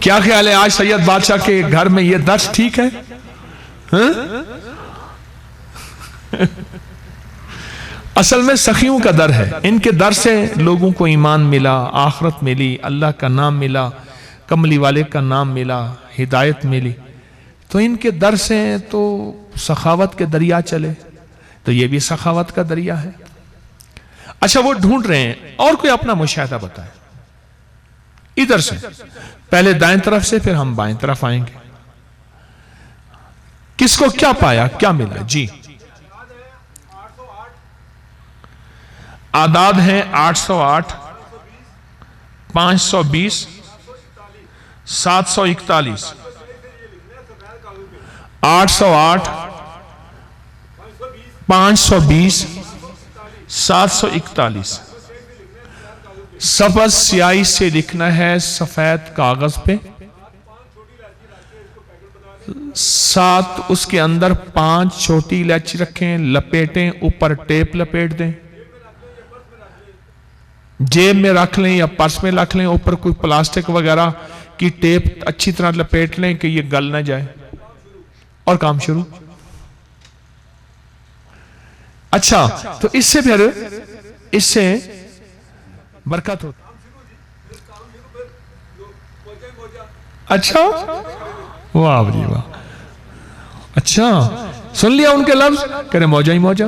کیا خیال ہے آج سید بادشاہ کے گھر میں یہ درس ٹھیک ہے؟ اصل میں سخیوں کا در ہے. ان کے در سے لوگوں کو ایمان ملا, آخرت ملی, اللہ کا نام ملا, کملی والے کا نام ملا, ہدایت ملی. تو ان کے در سے تو سخاوت کے دریا چلے, تو یہ بھی سخاوت کا دریا ہے. اچھا وہ ڈھونڈ رہے ہیں, اور کوئی اپنا مشاہدہ بتائے. ادھر سے پہلے دائیں طرف سے, پھر ہم بائیں طرف آئیں گے. کس کو کیا پایا, کیا ملا جی. اعداد ہیں 808, 520, 741. 808, 520, 741. سبز سیاہی سے لکھنا ہے سفید کاغذ پہ, 7 اس کے اندر 5 چھوٹی الائچی رکھیں, لپیٹیں, اوپر ٹیپ لپیٹ دیں, جیب میں رکھ لیں یا پرس میں رکھ لیں, اوپر کوئی پلاسٹک وغیرہ کی ٹیپ اچھی طرح لپیٹ لیں کہ یہ گل نہ جائے, اور کام شروع. اچھا تو اس سے پھر اس سے برکت ہوتی. اچھا واہ جی واہ. اچھا سن لیا ان کے لفظ, کرے موجہ ہی موجہ.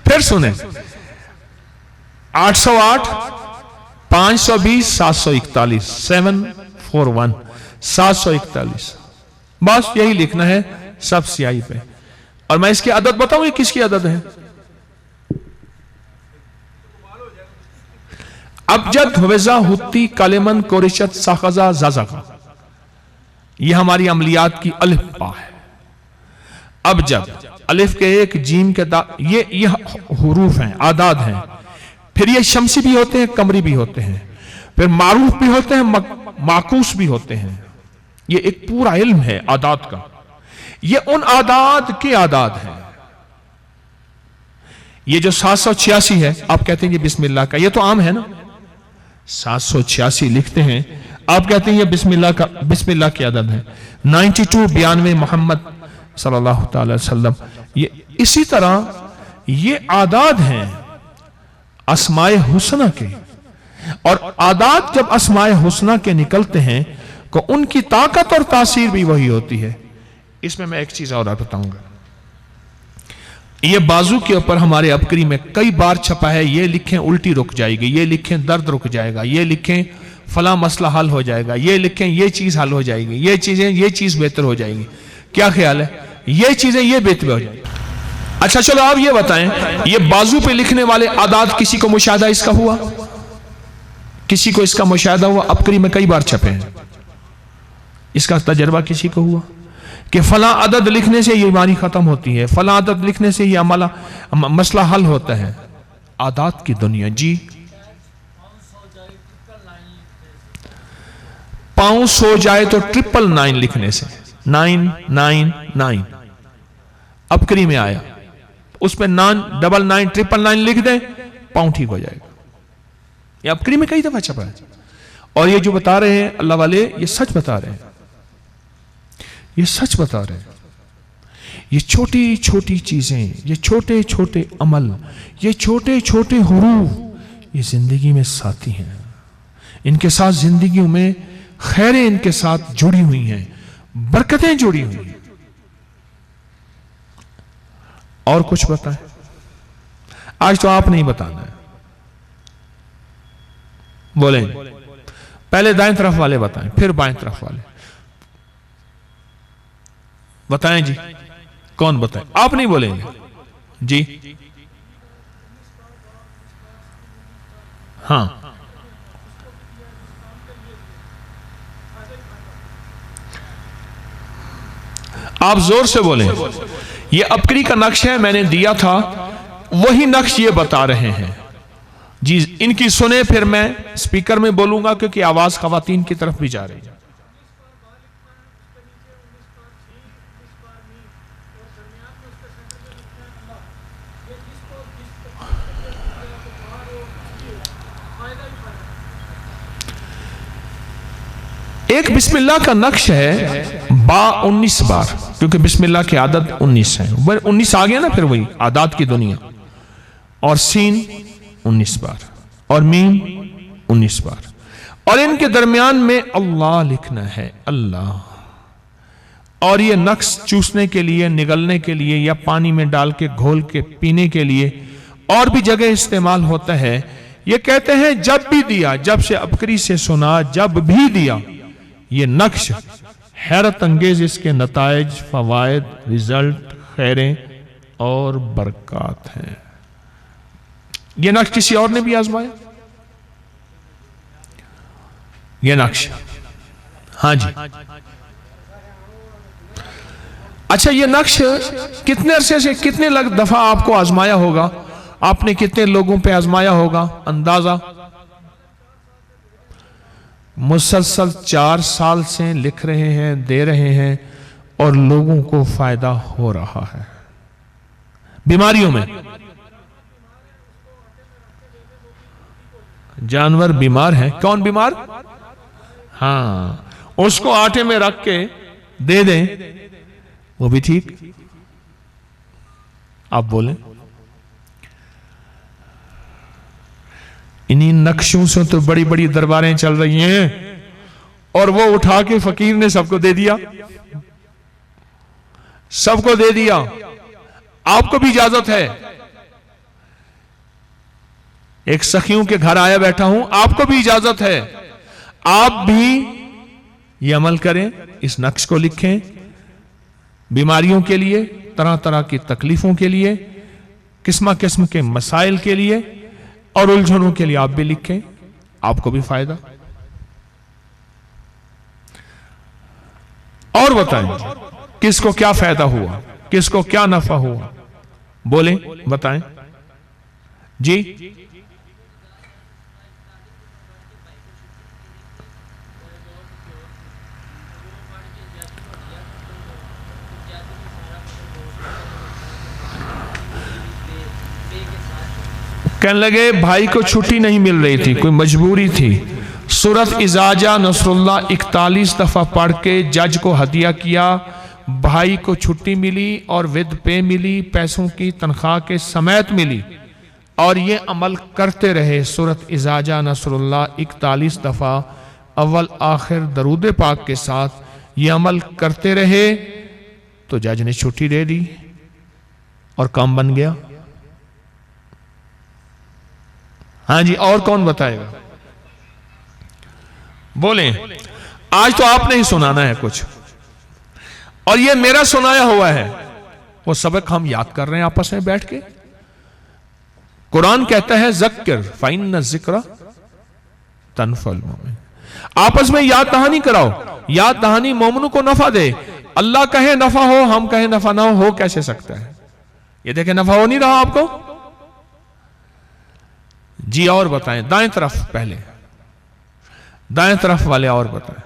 پھر سنیں 808, 520, 741, 741, 741. بس یہی لکھنا ہے سب سیاہی پہ. اور میں اس کی عدد بتاؤں یہ کس کی عدد ہے. ابجد ہوزا ہوتی کالمن کورشت ساخزا زازا, یہ ہماری عملیات کی الف با ہے. ابجد الف کے ایک, جیم کے دا, یہ حروف ہیں, اعداد ہیں. پھر یہ شمسی بھی ہوتے ہیں, قمری بھی ہوتے ہیں, پھر معروف بھی ہوتے ہیں, معکوس بھی ہوتے ہیں. یہ ایک پورا علم ہے اعداد کا. یہ ان اعداد کے اعداد ہیں. یہ جو 786 ہے آپ کہتے ہیں یہ بسم اللہ کا, یہ تو عام ہے نا. 786 لکھتے ہیں, آپ کہتے ہیں یہ بسم اللہ کی عدد ہے. 92 92 محمد صلی اللہ تعالی وسلم. یہ اسی طرح یہ اعداد ہیں اسماء حسنہ کے. اور اعداد جب اسماء حسنہ کے نکلتے ہیں کہ ان کی طاقت اور تاثیر بھی وہی ہوتی ہے۔ اس میں ایک چیز اور بتاؤں گا، یہ بازو کے اوپر ہمارے عبقری میں کئی بار چھپا ہے، یہ لکھیں الٹی رک جائے گی، یہ لکھیں درد رک جائے گا، یہ لکھیں فلاں مسئلہ حل ہو جائے گا، یہ لکھیں یہ چیز حل ہو جائے گی، یہ چیز بہتر ہو جائے گی۔ کیا خیال ہے؟ یہ چیزیں یہ بہتر ہو جائے گی۔ اچھا چلو آپ یہ بتائیں، یہ بازو پہ لکھنے والے اعداد کسی کو مشاہدہ اس کا ہوا؟ کسی کو اس کا مشاہدہ ہوا؟ عبقری میں کئی بار چھپے ہیں، اس کا تجربہ کسی کو ہوا کہ فلاں عدد لکھنے سے یہ بیماری ختم ہوتی ہے، فلاں عدد لکھنے سے یہ مسئلہ حل ہوتا ہے؟ اعداد کی دنیا۔ جی 500 ہو جائے تو 999 لکھنے سے 999 عبقری میں آیا، اس پہ 999 لکھ دیں، پاؤں ٹھیک ہو جائے گا۔ یہ عبقری میں کئی دفعہ چھپا ہے، اور یہ جو بتا رہے ہیں اللہ والے، یہ سچ بتا رہے ہیں، یہ سچ بتا رہے ہیں۔ یہ چھوٹی چھوٹی چیزیں، یہ چھوٹے چھوٹے عمل، یہ چھوٹے چھوٹے حروف، یہ زندگی میں ساتھی ہیں، ان کے ساتھ زندگیوں میں خیریں ان کے ساتھ جڑی ہوئی ہیں، برکتیں جڑی ہوئی ہیں۔ اور کچھ بتائیں؟ آج تو آپ نہیں بتانا ہے، بولیں پہلے دائیں طرف والے بتائیں، پھر بائیں طرف والے بتائیں۔ جی کون بتائیں؟ آپ نہیں بولیں گے؟ جی ہاں آپ زور سے بولیں۔ یہ عبقری کا نقش ہے، میں نے دیا تھا، وہی نقش یہ بتا رہے ہیں۔ جی ان کی سنیں، پھر میں سپیکر میں بولوں گا کیونکہ آواز خواتین کی طرف بھی جا رہی ہے۔ ایک بسم اللہ کا نقش ہے، با 19 بار، کیونکہ بسم اللہ کی عادت 19 ہے، 19 آگیا نا، پھر وہی عادات کی دنیا، اور سین 19 بار، اور میم 19 بار، اور ان کے درمیان میں اللہ لکھنا ہے، اللہ۔ اور یہ نقش چوسنے کے لیے، نگلنے کے لیے، یا پانی میں ڈال کے گھول کے پینے کے لیے اور بھی جگہ استعمال ہوتا ہے۔ یہ کہتے ہیں جب بھی دیا، جب سے عبقری سے سنا، جب بھی دیا، یہ نقش حیرت انگیز اس کے نتائج، فوائد، رزلٹ، خیریں اور برکات ہیں۔ یہ نقش کسی اور نے بھی آزمایا؟ یہ نقش، ہاں جی اچھا، یہ نقش کتنے عرصے سے، کتنے دفعہ آپ کو آزمایا ہوگا؟ آپ نے کتنے لوگوں پہ آزمایا ہوگا اندازہ؟ مسلسل 4 سال سے لکھ رہے ہیں، دے رہے ہیں، اور لوگوں کو فائدہ ہو رہا ہے۔ بیماریوں میں جانور بیمار ہیں، کون بیمار؟ ہاں، اس کو آٹے میں رکھ کے دے دیں، وہ بھی ٹھیک۔ آپ بولیں، انہی نقشوں سے تو بڑی بڑی درباریں چل رہی ہیں، اور وہ اٹھا کے فقیر نے سب کو دے دیا، سب کو دے دیا۔ آپ کو بھی اجازت ہے، ایک سخیوں کے گھر آیا بیٹھا ہوں، آپ کو بھی اجازت ہے، آپ بھی یہ عمل کریں، اس نقش کو لکھیں، بیماریوں کے لیے، طرح طرح کی تکلیفوں کے لیے، قسم قسم کے مسائل کے لیے اور الجھنوں کے لیے آپ بھی لکھیں، آپ کو بھی فائدہ۔ اور بتائیں کس کو کیا فائدہ ہوا، کس کو کیا نفع ہوا، بولیں، بتائیں جی۔ کہنے لگے بھائی کو چھٹی نہیں مل رہی تھی، کوئی مجبوری تھی، سورت اذا جاء نصر اللہ 41 دفعہ پڑھ کے جج کو ہدیہ کیا، بھائی کو چھٹی ملی اور ود پے ملی، پیسوں کی تنخواہ کے سمیت ملی، اور یہ عمل کرتے رہے۔ سورت اذا جاء نصر اللہ 41 دفعہ اول آخر درود پاک کے ساتھ یہ عمل کرتے رہے تو جج نے چھٹی دے دی اور کام بن گیا. ہاں جی، اور کون بتائے گا؟ بولیں. آج تو آپ نے ہی سنانا ہے کچھ، اور یہ میرا سنایا ہوا ہے. وہ سبق ہم یاد کر رہے ہیں آپس میں بیٹھ کے. قرآن کہتا ہے ذکر فإن الذکر تنفع المؤمن. آپس میں یاد دہانی کراؤ. یاد دہانی مومنوں کو نفع دے. اللہ کہے نفع ہو، ہم کہیں نفع نہ ہو کیسے سکتا ہے؟ یہ دیکھیں نفع ہو نہیں رہا آپ کو. جی اور بتائیں. دائیں طرف پہلے، دائیں طرف والے اور بتائیں.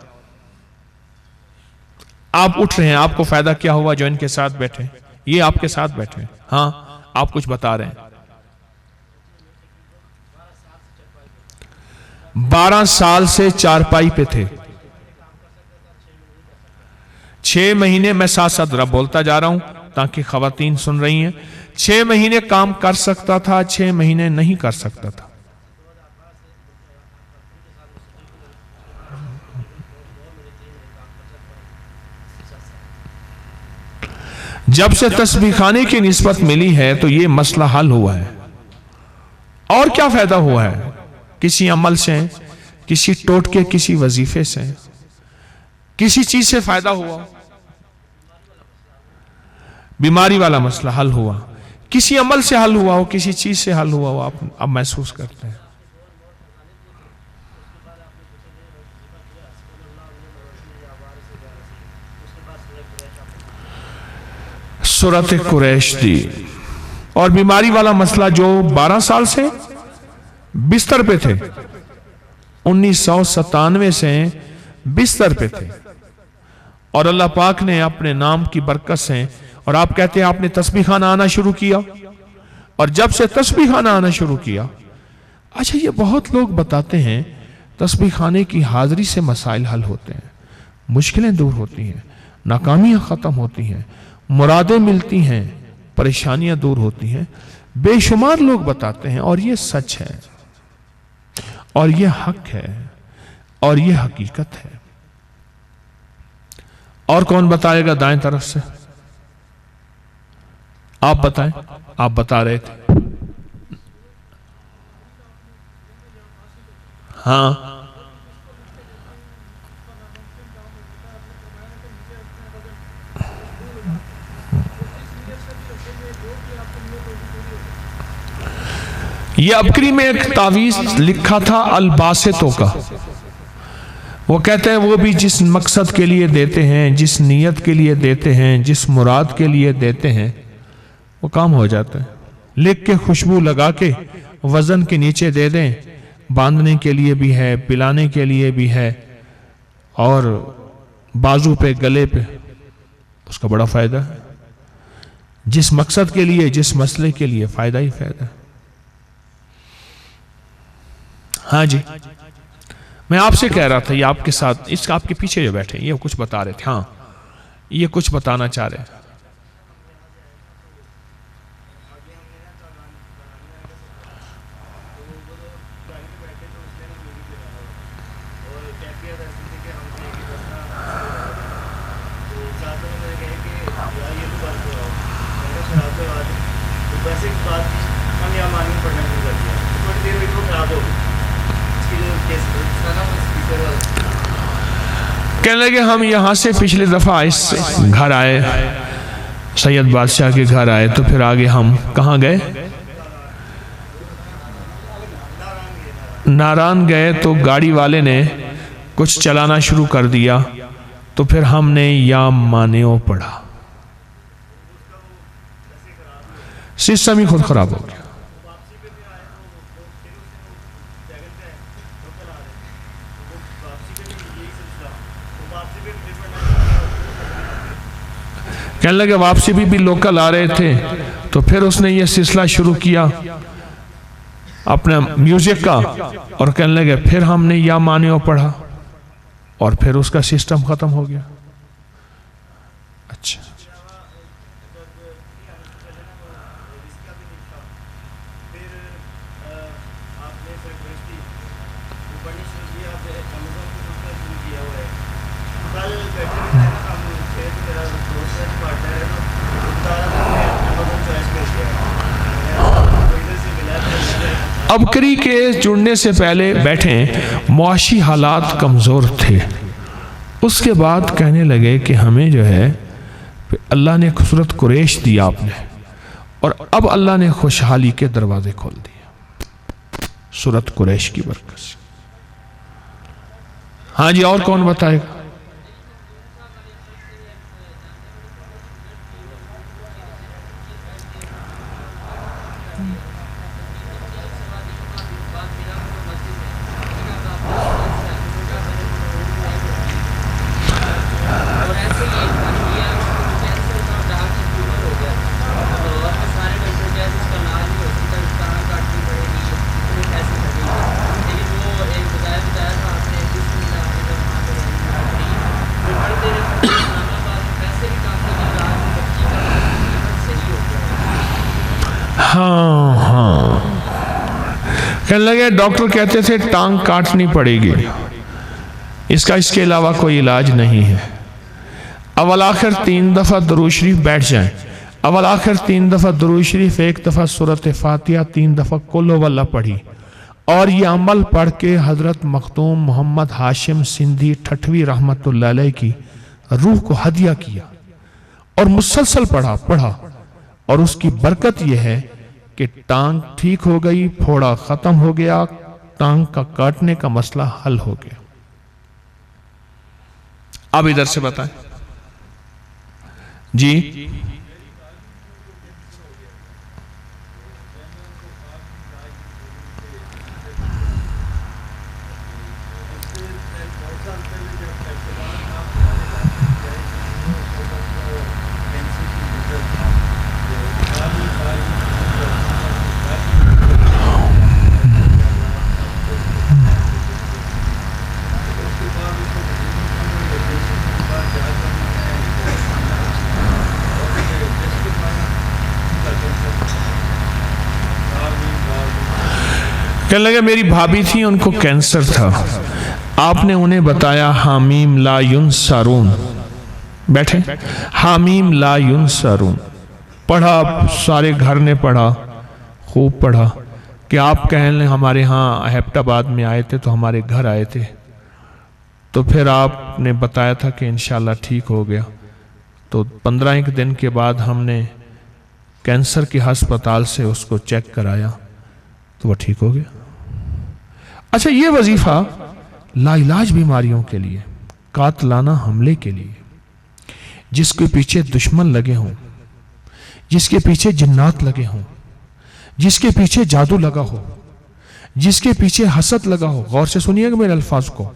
آپ اٹھ رہے ہیں، آپ کو فائدہ کیا ہوا جو ان کے ساتھ بیٹھے؟ یہ آپ کے ساتھ بیٹھے. ہاں آپ کچھ بتا رہے ہیں. 12 سال سے چارپائی پہ تھے. 6 مہینے میں ساتھ ساتھ رب بولتا جا رہا ہوں تاکہ خواتین سن رہی ہیں. 6 مہینے کام کر سکتا تھا، 6 مہینے نہیں کر سکتا تھا. جب سے تسبیح خانے کی نسبت ملی ہے تو یہ مسئلہ حل ہوا ہے. اور کیا فائدہ ہوا ہے؟ کسی عمل سے، کسی ٹوٹکے، کسی وظیفے سے، کسی چیز سے فائدہ ہوا. بیماری والا مسئلہ حل ہوا، کسی عمل سے حل ہوا ہو، کسی چیز سے حل ہوا ہو. آپ اب محسوس کرتے ہیں. سورۃ قریش دی. اور بیماری والا مسئلہ جو 12 سال سے بستر پہ تھے، 1997 سے بستر پہ تھے، اور اللہ پاک نے اپنے نام کی برکت سے، اور آپ کہتے ہیں آپ نے تسبیح خانہ آنا شروع کیا، اور جب سے تسبیح خانہ آنا شروع کیا. اچھا یہ بہت لوگ بتاتے ہیں تسبیح خانے کی حاضری سے مسائل حل ہوتے ہیں، مشکلیں دور ہوتی ہیں، ناکامیاں ختم ہوتی ہیں، مرادیں ملتی ہیں، پریشانیاں دور ہوتی ہیں. بے شمار لوگ بتاتے ہیں، اور یہ سچ ہے، اور یہ حق ہے، اور یہ حقیقت ہے. اور کون بتائے گا دائیں طرف سے؟ آپ بتائیں. آپ بتا رہے تھے. ہاں یہ ابکری میں ایک تعویذ لکھا تھا الباسطوں کا. وہ کہتے ہیں وہ بھی جس مقصد کے لیے دیتے ہیں، جس نیت کے لیے دیتے ہیں، جس مراد کے لیے دیتے ہیں، وہ کام ہو جاتا ہے. لکھ کے خوشبو لگا کے وزن کے نیچے دے دیں، باندھنے کے لیے بھی ہے، پلانے کے لیے بھی ہے، اور بازو پہ، گلے پہ، اس کا بڑا فائدہ ہے. جس مقصد کے لیے، جس مسئلے کے لیے، فائدہ ہی فائدہ ہے. ہاں جی، میں آپ سے کہہ رہا تھا، یہ آپ کے ساتھ، اس آپ کے پیچھے جو بیٹھے یہ کچھ بتا رہے تھے. ہاں یہ کچھ بتانا چاہ رہے ہیں. کہنے لگے ہم یہاں سے پچھلی دفعہ اس گھر آئے، سید بادشاہ کے گھر آئے، تو پھر آگے ہم کہاں گئے؟ ناران گئے. تو گاڑی والے نے کچھ چلانا شروع کر دیا، تو پھر ہم نے یا مانیو پڑھا. سسٹم ہی خود خراب ہو گیا. کہنے لگے واپسی بھی لوکل آ رہے تھے، تو پھر اس نے یہ سلسلہ شروع کیا اپنا میوزک کا، اور کہنے لگے پھر ہم نے یا مانیو پڑھا، اور پھر اس کا سسٹم ختم ہو گیا. اچھا ابکری کے جڑنے سے پہلے بیٹھے معاشی حالات کمزور تھے، اس کے بعد کہنے لگے کہ ہمیں جو ہے اللہ نے سورۃ قریش دی آپ نے، اور اب اللہ نے خوشحالی کے دروازے کھول دیے سورۃ قریش کی برکت سے۔ ہاں جی، اور کون بتائے گا؟ ہاں کہنے لگے ڈاکٹر کہتے تھے ٹانگ کاٹنی پڑے گی، اس کے علاوہ کوئی علاج نہیں ہے۔ اول آخر 3 دفعہ درود شریف بیٹھ جائیں، اول آخر 3 دفعہ درود شریف، 1 دفعہ سورۃ فاتحہ، 3 دفعہ قل هو اللہ پڑھی، اور یہ عمل پڑھ کے حضرت مختوم محمد ہاشم سندھی ٹھٹوی رحمت اللہ علیہ کی روح کو ہدیہ کیا، اور مسلسل پڑھا، اور اس کی برکت یہ ہے کہ ٹانگ ٹھیک ہو گئی، پھوڑا ختم ہو گیا، ٹانگ کا کاٹنے کا مسئلہ حل ہو گیا۔ اب ادھر سے بتائیں جی۔ کہنے لگے میری بھابھی تھی، ان کو کینسر تھا، آپ نے انہیں بتایا حامیم لا ینصرون، بیٹھے حامیم لا ینصرون پڑھا، سارے گھر نے پڑھا، خوب پڑھا، کہ آپ کہنے لیں ہمارے ہاں ہیپٹ آباد میں آئے تھے تو ہمارے گھر آئے تھے، تو پھر آپ نے بتایا تھا کہ انشاءاللہ ٹھیک ہو گیا، تو 15 دن کے بعد ہم نے کینسر کے ہسپتال سے اس کو چیک کرایا تو وہ ٹھیک ہو گیا۔ اچھا، یہ وظیفہ لا علاج بیماریوں کے لیے، قاتلانہ حملے کے لیے، جس کے پیچھے دشمن لگے ہوں، جس کے پیچھے جنات لگے ہوں، جس کے پیچھے جادو لگا ہو، جس کے پیچھے حسد لگا ہو، غور سے سنیے گا میرے الفاظ کو،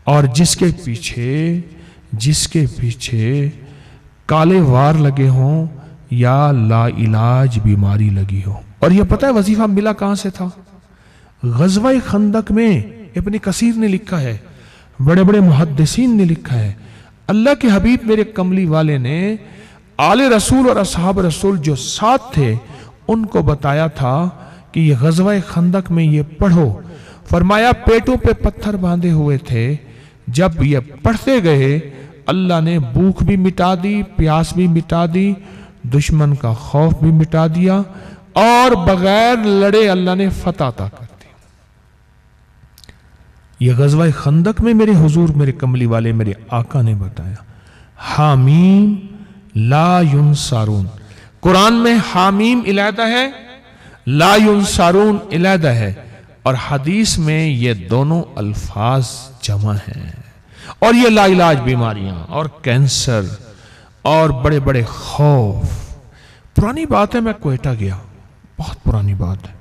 اور جس کے پیچھے کالے وار لگے ہوں یا لا علاج بیماری لگی ہو۔ اور یہ پتہ ہے وظیفہ ملا کہاں سے تھا؟ غزوہ خندق میں ابن کثیر نے لکھا ہے، بڑے بڑے محدثین نے لکھا ہے، اللہ کے حبیب میرے کملی والے نے آل رسول اور اصحاب رسول جو ساتھ تھے ان کو بتایا تھا کہ یہ غزوہ خندق میں یہ پڑھو، فرمایا پیٹوں پہ پتھر باندھے ہوئے تھے، جب یہ پڑھتے گئے اللہ نے بھوک بھی مٹا دی، پیاس بھی مٹا دی، دشمن کا خوف بھی مٹا دیا، اور بغیر لڑے اللہ نے فتح عطا کر دی۔ یہ غزوہ خندق میں میرے حضور میرے کملی والے میرے آقا نے بتایا، حامیم لا ینصرون، قرآن میں حامیم علیحدہ ہے، لا ینصرون علیحدہ ہے، اور حدیث میں یہ دونوں الفاظ جمع ہیں۔ اور یہ لا علاج بیماریاں اور کینسر اور بڑے بڑے خوف، پرانی بات ہے، میں کوئٹہ گیا، بہت پرانی بات ہے،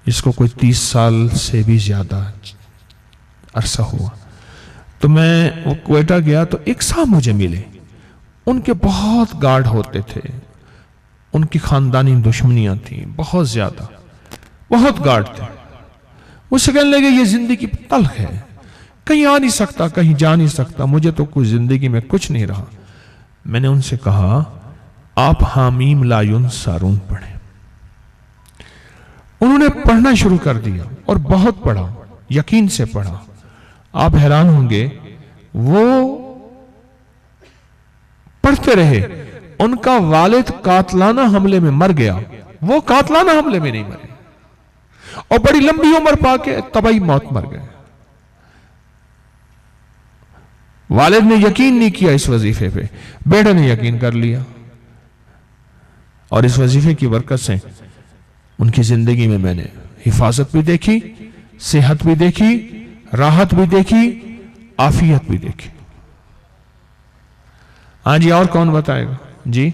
اس کو کوئی 30 سال سے بھی زیادہ عرصہ ہوا، تو میں وہ کوئٹہ گیا تو ایک صاحب مجھے ملے، ان کے بہت گارڈ ہوتے تھے، ان کی خاندانی دشمنیاں تھیں بہت زیادہ، بہت گارڈ تھے، مجھ سے کہنے لگے یہ زندگی تلخ ہے، کہیں آ نہیں سکتا، کہیں جا نہیں سکتا، مجھے تو کچھ زندگی میں کچھ نہیں رہا۔ میں نے ان سے کہا آپ حامیم لا ینصرون پڑھیں، انہوں نے پڑھنا شروع کر دیا اور بہت پڑھا، یقین سے پڑھا، آپ حیران ہوں گے، وہ پڑھتے رہے، ان کا والد قاتلانہ حملے میں مر گیا، وہ قاتلانہ حملے میں نہیں مرے، اور بڑی لمبی عمر پا کے طبعی موت مر گئے. والد نے یقین نہیں کیا اس وظیفے پہ، بیٹے نے یقین کر لیا، اور اس وظیفے کی برکت سے ان کی زندگی میں میں نے حفاظت بھی دیکھی، صحت بھی دیکھی، راحت بھی دیکھی، عافیت بھی دیکھی. ہاں جی، اور کون بتائے گا؟ جی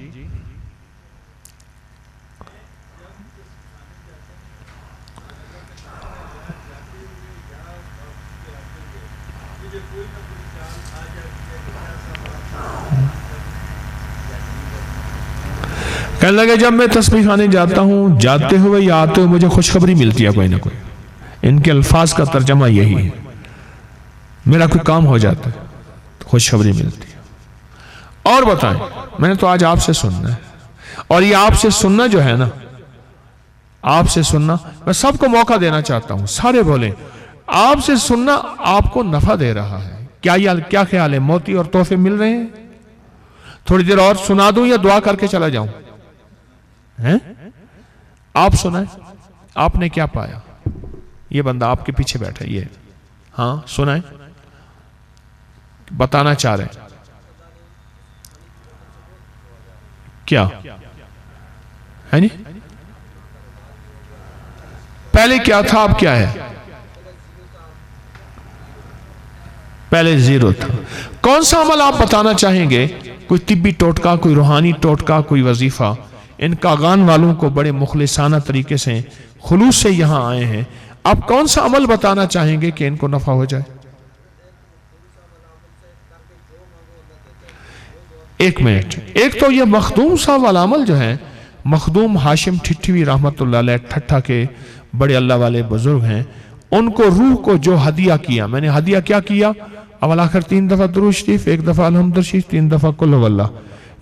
کہنے لگے جب میں تسبیح خانے جاتا ہوں، جاتے ہوئے یا آتے ہوئے مجھے خوشخبری ملتی ہے کوئی نہ کوئی. ان کے الفاظ کا ترجمہ یہی ہے، میرا کوئی کام ہو جاتا ہے تو خوشخبری ملتی ہے. اور بتائیں، میں نے تو آج آپ سے سننا ہے، اور یہ آپ سے سننا جو ہے نا، آپ سے سننا، میں سب کو موقع دینا چاہتا ہوں، سارے بولیں آپ سے سننا آپ کو نفع دے رہا ہے. کیا خیال ہے؟ موتی اور تحفے مل رہے ہیں؟ تھوڑی دیر اور سنا دوں یا دعا کر کے چلا جاؤں؟ آپ سنائیں، آپ نے کیا پایا؟ یہ بندہ آپ کے پیچھے بیٹھا ہے، یہ ہاں سنائیں، بتانا چاہ رہے ہیں کیا ہے؟ نہیں پہلے کیا تھا، اب کیا ہے؟ پہلے زیرو تھا. کون سا عمل آپ بتانا چاہیں گے؟ کوئی طبی ٹوٹکا، کوئی روحانی ٹوٹکا، کوئی وظیفہ؟ ان کاغان والوں کو بڑے مخلصانہ طریقے سے خلوص سے یہاں آئے ہیں. آپ کون سا عمل بتانا چاہیں گے کہ ان کو نفع ہو جائے؟ ایک منٹ. ایک تو یہ مخدوم صاحب والا عمل جو ہے، مخدوم ہاشم ٹھٹھوی رحمت اللہ علیہ ٹھٹھا کے بڑے اللہ والے بزرگ ہیں، ان کو روح کو جو ہدیہ کیا، میں نے ہدیہ کیا کیا؟ اول آخر 3 دفعہ درود شریف، 1 دفعہ الحمد شریف، 3 دفعہ قل هو اللہ.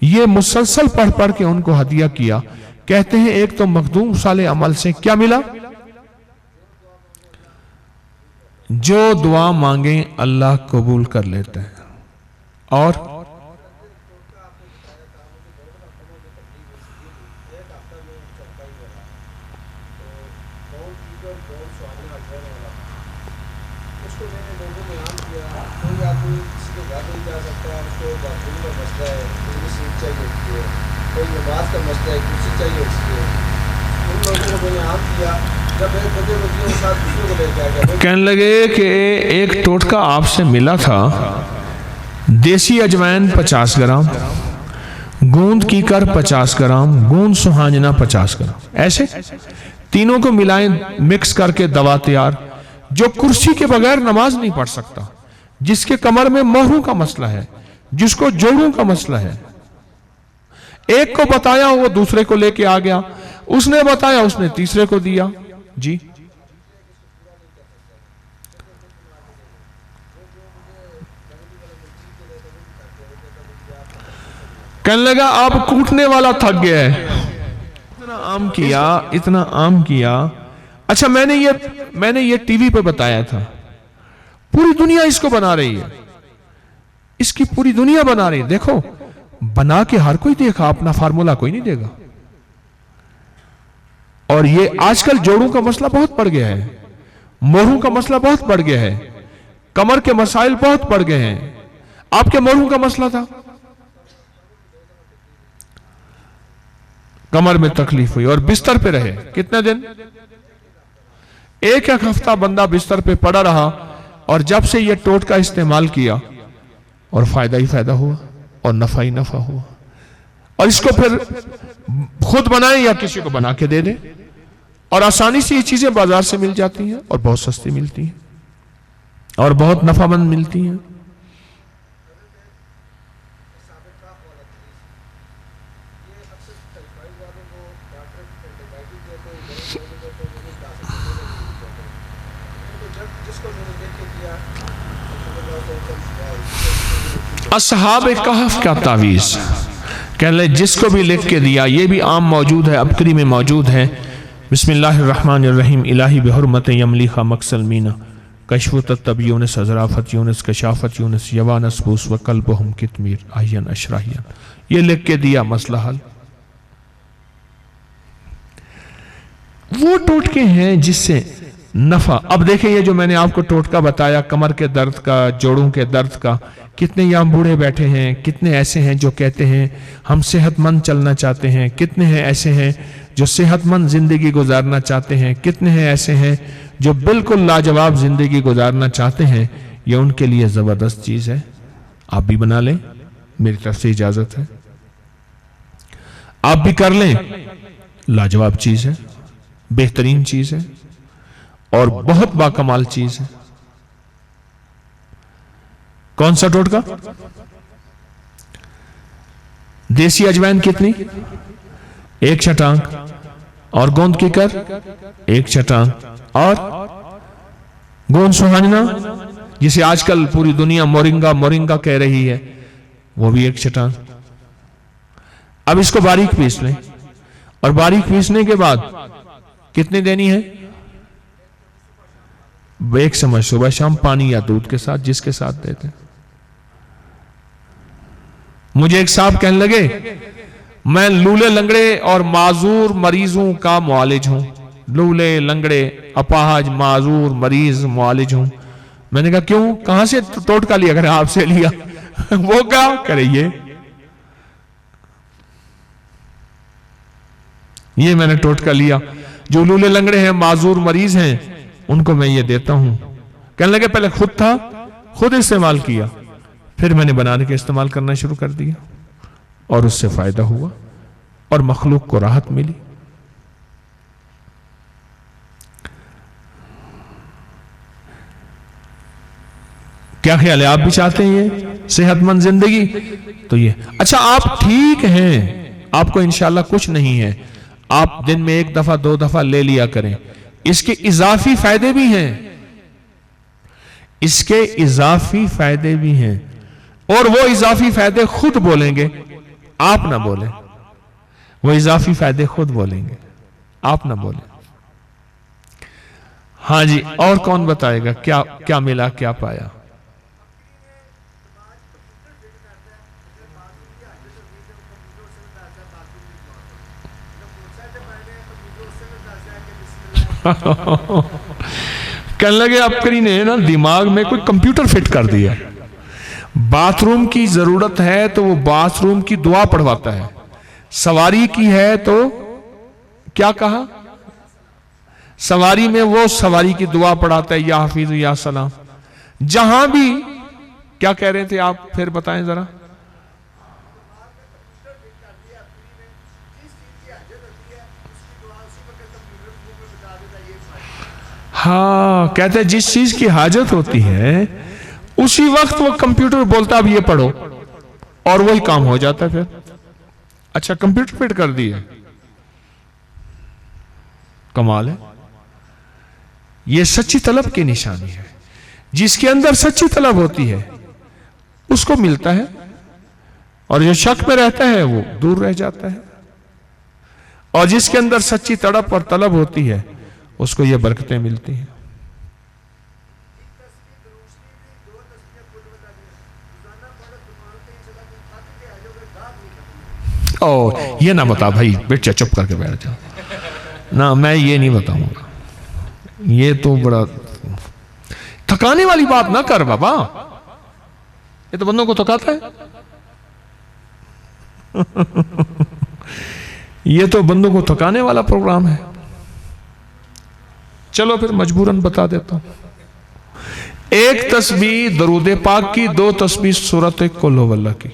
یہ مسلسل پڑھ پڑھ کے ان کو ہدیہ کیا. کہتے ہیں ایک تو مخدوم صالح عمل سے کیا ملا؟ جو دعا مانگیں اللہ قبول کر لیتا ہے. اور کہنے لگے کہ ایک ٹوٹکا آپ سے ملا تھا، دیسی اجوائن 50 گرام، گوند کیکر 50 گرام، گوند سہانجنا 50 گرام، ایسے تینوں کو ملائیں، مکس کر کے دوا تیار. جو کرسی کے بغیر نماز نہیں پڑھ سکتا، جس کے کمر میں مہروں کا مسئلہ ہے، جس کو جوڑوں کا مسئلہ ہے، ایک کو بتایا وہ دوسرے کو لے کے آ گیا، اس نے بتایا اس نے تیسرے کو دیا. جی کہنے لگا آپ کوٹنے والا تھک گیا ہے، اتنا عام کیا. اچھا میں نے یہ ٹی وی پہ بتایا تھا، پوری دنیا اس کو بنا رہی ہے، اس کی پوری دنیا بنا رہی ہے. دیکھو بنا کے ہر کوئی دیکھا، اپنا فارمولا کوئی نہیں دے گا. اور یہ آج کل جوڑوں کا مسئلہ بہت بڑھ گیا ہے، موروں کا مسئلہ بہت بڑھ گیا ہے، کمر کے مسائل بہت بڑھ گئے ہیں. آپ کے موروں کا مسئلہ تھا، کمر میں تکلیف ہوئی اور بستر پہ رہے کتنے دن؟ ایک ہفتہ بندہ بستر پہ پڑا رہا، اور جب سے یہ ٹوٹکا استعمال کیا اور فائدہ ہی فائدہ ہوا اور نفع ہی نفع ہوا. اور اس کو پھر خود بنائیں یا کسی کو بنا کے دے دیں، اور آسانی سے یہ چیزیں بازار سے مل جاتی ہیں اور بہت سستی ملتی ہیں اور بہت نفع مند ملتی ہیں. اصحاب کہف کا تعویذ، کہنے لئے جس کو بھی لکھ کے دیا، یہ بھی عام موجود ہے، ابکری میں موجود ہے. بسم اللہ الرحمن الرحیم. الہی بحرمت یملیخ مکسل مینا کشف تتب یونس ازرافت یونس کشافت یونس یوانس بوس و قلبہم کتمیر آہین اشراہین. یہ لکھ کے دیا، مسئلہ حل. وہ ٹوٹکے ہیں جس سے نفع. اب دیکھیں یہ جو میں نے آپ کو ٹوٹکا بتایا کمر کے درد کا، جوڑوں کے درد کا، کتنے یہاں بوڑھے بیٹھے ہیں، کتنے ایسے ہیں جو کہتے ہیں ہم صحت مند چلنا چاہتے ہیں، کتنے ہیں ایسے ہیں جو صحت مند زندگی گزارنا چاہتے ہیں، کتنے ہیں ایسے ہیں جو بالکل لاجواب زندگی گزارنا چاہتے ہیں. یہ ان کے لیے زبردست چیز ہے. آپ بھی بنا لیں، میری طرف سے اجازت ہے. آپ بھی کر لیں، لاجواب چیز ہے، بہترین چیز ہے اور بہت باکمال چیز ہے. کون سا ٹوٹکا؟ دیسی اجوائن کتنی؟ 1 چٹانک. اور گوند کی کر 1 چٹانک. اور گوند سہاننا جسے آج کل پوری دنیا مورنگا کہہ رہی ہے، وہ بھی 1 چٹانک. اب اس کو باریک پیس لیں، اور باریک پیسنے کے بعد کتنی دینی ہے؟ 1 چمچ صبح شام پانی یا دودھ کے ساتھ، جس کے ساتھ دیتے. مجھے ایک صاحب کہنے لگے میں لولے لنگڑے اور معذور مریضوں کا معالج ہوں. لولے لنگڑے اپاہج معذور مریض معالج ہوں. میں نے کہا کیوں؟ کہاں سے ٹوٹکا لیا؟ کرے آپ سے لیا. وہ کیا کرے؟ یہ میں نے ٹوٹکا لیا. جو لولے لنگڑے ہیں، معذور مریض ہیں، ان کو میں یہ دیتا ہوں. کہنے لگے پہلے خود تھا، خود استعمال کیا، پھر میں نے بنانے کے استعمال کرنا شروع کر دیا اور اس سے فائدہ ہوا اور مخلوق کو راحت ملی. کیا خیال ہے؟ آپ بھی چاہتے ہیں یہ صحت مند زندگی؟ تو یہ اچھا، آپ ٹھیک ہیں، آپ کو انشاءاللہ کچھ نہیں ہے، آپ دن میں 1 دفعہ 2 دفعہ لے لیا کریں. اس کے اضافی فائدے بھی ہیں، اس کے اضافی فائدے بھی ہیں، اور وہ اضافی فائدے خود بولیں گے، آپ نہ بولیں. وہ اضافی فائدے خود بولیں گے، آپ نہ بولیں. ہاں جی، اور کون بتائے گا کیا ملا، کیا پایا؟ کہنے لگے اپکری نے نا دماغ میں کوئی کمپیوٹر فٹ کر دیا. باتھ روم کی ضرورت ہے تو وہ باتھ روم کی دعا پڑھواتا ہے، سواری کی ہے تو کیا کہا؟ سواری میں وہ سواری کی دعا پڑھاتا ہے، یا حفیظ یا سلام. جہاں بھی کیا کہہ رہے تھے آپ؟ پھر بتائیں ذرا. ہاں، کہتے ہیں جس چیز کی حاجت ہوتی ہے اسی وقت وہ کمپیوٹر بولتا اب یہ پڑھو، اور وہی کام ہو جاتا ہے. پھر اچھا کمپیوٹر فٹ کر دی ہے، کمال ہے. یہ سچی طلب کی نشانی ہے. جس کے اندر سچی طلب ہوتی ہے اس کو ملتا ہے، اور جو شک میں رہتا ہے وہ دور رہ جاتا ہے. اور جس کے اندر سچی تڑپ اور طلب ہوتی ہے اس کو یہ برکتیں ملتی ہیں. یہ نہ بتا بھائی، بیٹھ جا، چپ کر کے بیٹھ جا. نہ میں یہ نہیں بتاؤں گا، یہ تو بڑا تھکانے والی بات نہ کر بابا. یہ تو بندوں کو تھکاتا ہے. یہ تو بندوں کو تھکانے والا پروگرام ہے. چلو پھر مجبوراً بتا دیتا ہوں. 1 تسبیح درود پاک کی، 2 تسبیح سورۃ قل ھو اللہ کی.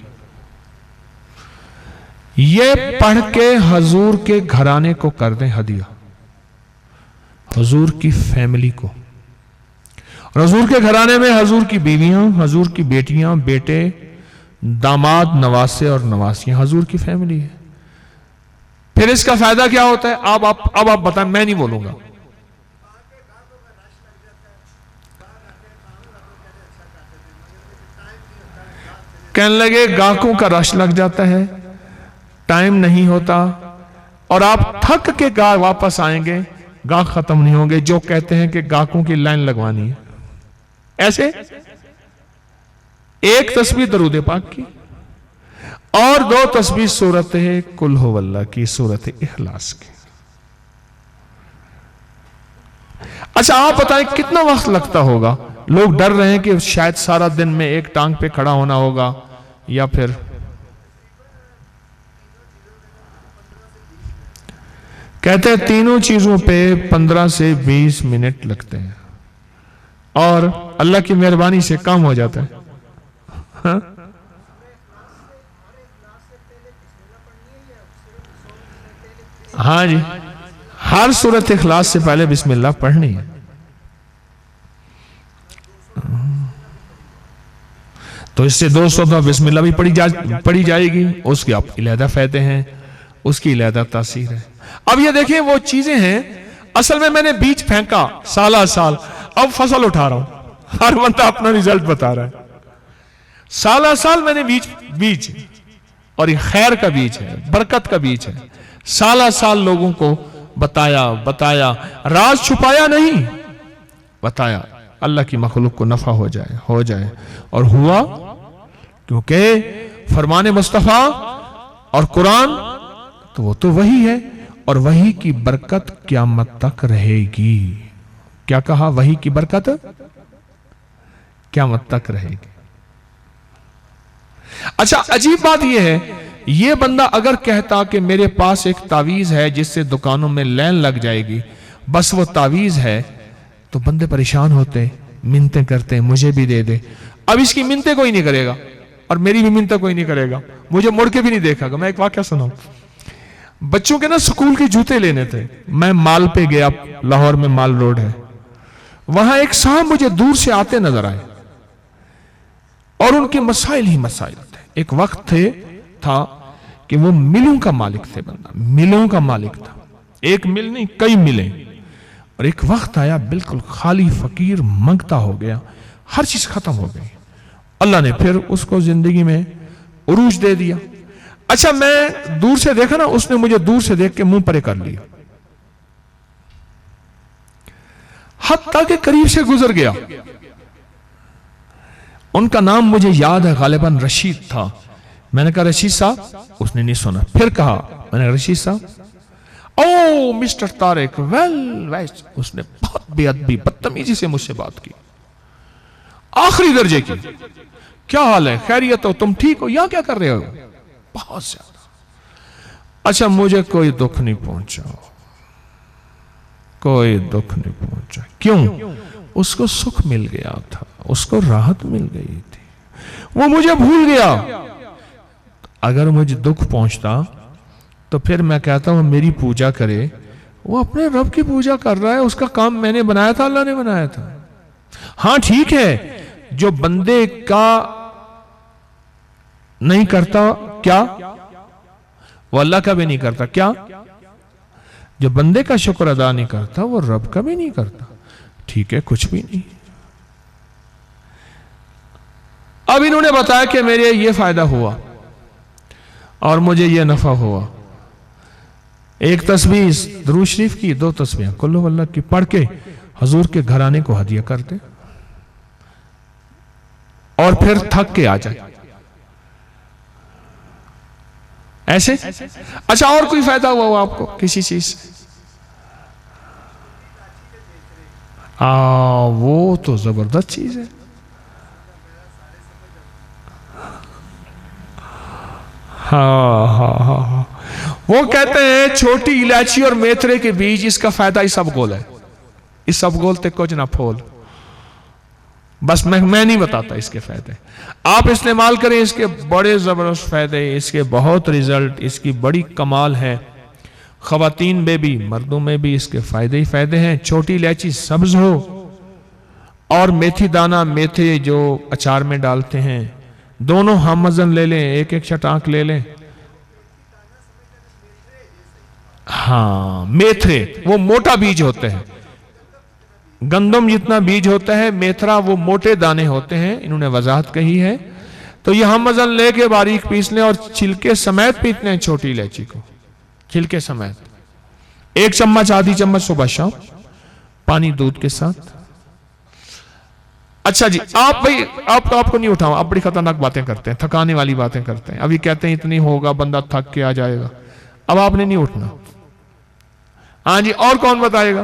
یہ پڑھ کے حضور کے گھرانے کو کر دیں ہدیہ، حضور کی فیملی کو. اور حضور کے گھرانے میں حضور کی بیویاں، حضور کی بیٹیاں، بیٹے، داماد، نواسے اور نواسیاں، حضور کی فیملی ہے. پھر اس کا فائدہ کیا ہوتا ہے؟ اب آپ بتائیں، میں نہیں بولوں گا. کہنے لگے گاہکوں کا رش لگ جاتا ہے، ٹائم نہیں ہوتا، اور آپ تھک کے گاہ واپس آئیں گے، گاہ ختم نہیں ہوں گے. جو کہتے ہیں کہ گاہکوں کی لائن لگوانی ہے. ایسے 1 تسبیح درود پاک کی اور 2 تسبیح سورۃ قل ھو اللہ کی، سورۃ اخلاص کی. اچھا آپ بتائیں کتنا وقت لگتا ہوگا؟ لوگ ڈر رہے ہیں کہ شاید سارا دن میں ایک ٹانگ پہ کھڑا ہونا ہوگا یا پھر کہتے ہیں تینوں چیزوں پہ 15 سے 20 منٹ لگتے ہیں اور اللہ کی مہربانی سے کام ہو جاتا ہے. ہاں جی، ہر سورت اخلاص سے پہلے بسم اللہ پڑھنی ہے. تو اس سے 200 دفعہ بسم اللہ بھی پڑھی جائے گی، اس کے آپ علیحدہ فائدے ہیں، اس کی علیحدہ تاثیر ہے. اب یہ دیکھیں وہ چیزیں ہیں، اصل میں میں نے بیج پھینکا سالہ سال، اب فصل اٹھا رہا ہوں. ہر بندہ اپنا رزلٹ بتا رہا ہے. سالہ سال میں نے بیج اور یہ خیر کا بیج ہے، برکت کا بیج ہے. سالہ سال لوگوں کو بتایا، راز چھپایا نہیں، بتایا اللہ کی مخلوق کو نفع ہو جائے اور ہوا. کیونکہ فرمان مصطفیٰ اور قرآن تو وہ تو وہی ہے، اور وہی کی برکت قیامت تک رہے گی. کیا کہا؟ وہی کی برکت قیامت تک رہے گی. اچھا عجیب بات یہ ہے، یہ بندہ اگر کہتا کہ میرے پاس ایک تعویذ ہے جس سے دکانوں میں لین لگ جائے گی، بس وہ تعویذ ہے، تو بندے پریشان ہوتے، منتیں کرتے مجھے بھی دے دے. اب اس کی منتیں کوئی نہیں کرے گا اور میری بھی منتیں کوئی نہیں کرے گا، مجھے مڑ کے بھی نہیں دیکھا گا. میں ایک واقعہ سناؤں. بچوں کے نا سکول کے جوتے لینے تھے. میں مال پہ گیا، لاہور میں مال روڈ ہے، وہاں ایک صاحب مجھے دور سے آتے نظر آئے اور ان کے مسائل ہی مسائل تھے. ایک وقت تھا کہ وہ ملوں کا مالک تھے، بندہ ملوں کا مالک تھا. ایک مل نہیں، کئی ملیں. اور ایک وقت آیا بالکل خالی فقیر منگتا ہو گیا، ہر چیز ختم ہو گئی. اللہ نے پھر اس کو زندگی میں عروج دے دیا. اچھا میں دور سے دیکھا نا، اس نے مجھے دور سے دیکھ کے منہ پرے کر لیا، حتیٰ کہ قریب سے گزر گیا. ان کا نام مجھے یاد ہے، غالباً رشید تھا. میں نے کہا رشید صاحب، اس نے نہیں سنا. پھر کہا میں نے رشید صاحب، او مسٹر طارق، ویل. اس نے بہت بے ادبی بدتمیزی سے مجھ سے بات کی، آخری درجے کی. کیا حال ہے؟ خیریت ہو؟ تم ٹھیک ہو؟ یا کیا کر رہے ہو؟ بہت زیادہ. اچھا مجھے کوئی دکھ نہیں پہنچا، کوئی دکھ نہیں پہنچا. کیوں؟ اس کو سکھ مل گیا تھا، اس کو راحت مل گئی تھی، وہ مجھے بھول گیا. اگر مجھے دکھ پہنچتا تو پھر میں کہتا ہوں میری پوجا کرے. وہ اپنے رب کی پوجا کر رہا ہے، اس کا کام میں نے بنایا تھا، اللہ نے بنایا تھا. ہاں ٹھیک ہے، جو بندے کا نہیں کرتا کیا، وہ اللہ کا بھی نہیں کرتا. کیا؟ جو بندے کا شکر ادا نہیں کرتا وہ رب کا بھی نہیں کرتا. ٹھیک ہے، کچھ بھی نہیں. اب انہوں نے بتایا کہ میرے یہ فائدہ ہوا اور مجھے یہ نفع ہوا. ایک تسبیح درود شریف کی، 2 تسبیحیں قل ہو اللہ کی پڑھ کے حضور کے گھرانے کو ہدیہ کرتے اور پھر تھک کے آ جائے. ایسے. اچھا اور کوئی فائدہ ہوا آپ کو کسی چیز سے؟ وہ تو زبردست چیز ہے. ہاں وہ کہتے ہیں چھوٹی الائچی اور میتھرے کے بیج، اس کا فائدہ اسبگول ہے. اسبگول تے کچھ نہ پھول. بس میں نہیں بتاتا اس کے فائدے. آپ استعمال کریں، اس کے بڑے زبردست فائدے، اس کے بہت رزلٹ، اس کی بڑی کمال ہے. خواتین میں بھی مردوں میں بھی اس کے فائدے ہی فائدے ہیں. چھوٹی الائچی سبز ہو اور میتھی دانہ، میتھے جو اچار میں ڈالتے ہیں، دونوں ہم وزن لے لیں، ایک ایک چٹانک لے لیں. ہاں میتھرے وہ موٹا بیج ہوتے ہیں، گندم جتنا بیج ہوتا ہے. میتھرا وہ موٹے دانے ہوتے ہیں، انہوں نے وضاحت کہی ہے. تو یہ ہم وزن لے کے باریک پیس لیں اور چھلکے سمیت پیتے ہیں چھوٹی الائچی کو، چھلکے سمیت. 1 چمچ آدھی چمچ صبح شام، پانی دودھ کے ساتھ. اچھا جی آپ بھائی آپ کو نہیں اٹھاؤں، آپ بڑی خطرناک باتیں کرتے ہیں، تھکانے والی باتیں کرتے ہیں. ابھی کہتے ہیں اتنی ہوگا بندہ تھک کے آ جائے گا. اب آپ نے نہیں اٹھنا. ہاں جی اور کون بتائے گا؟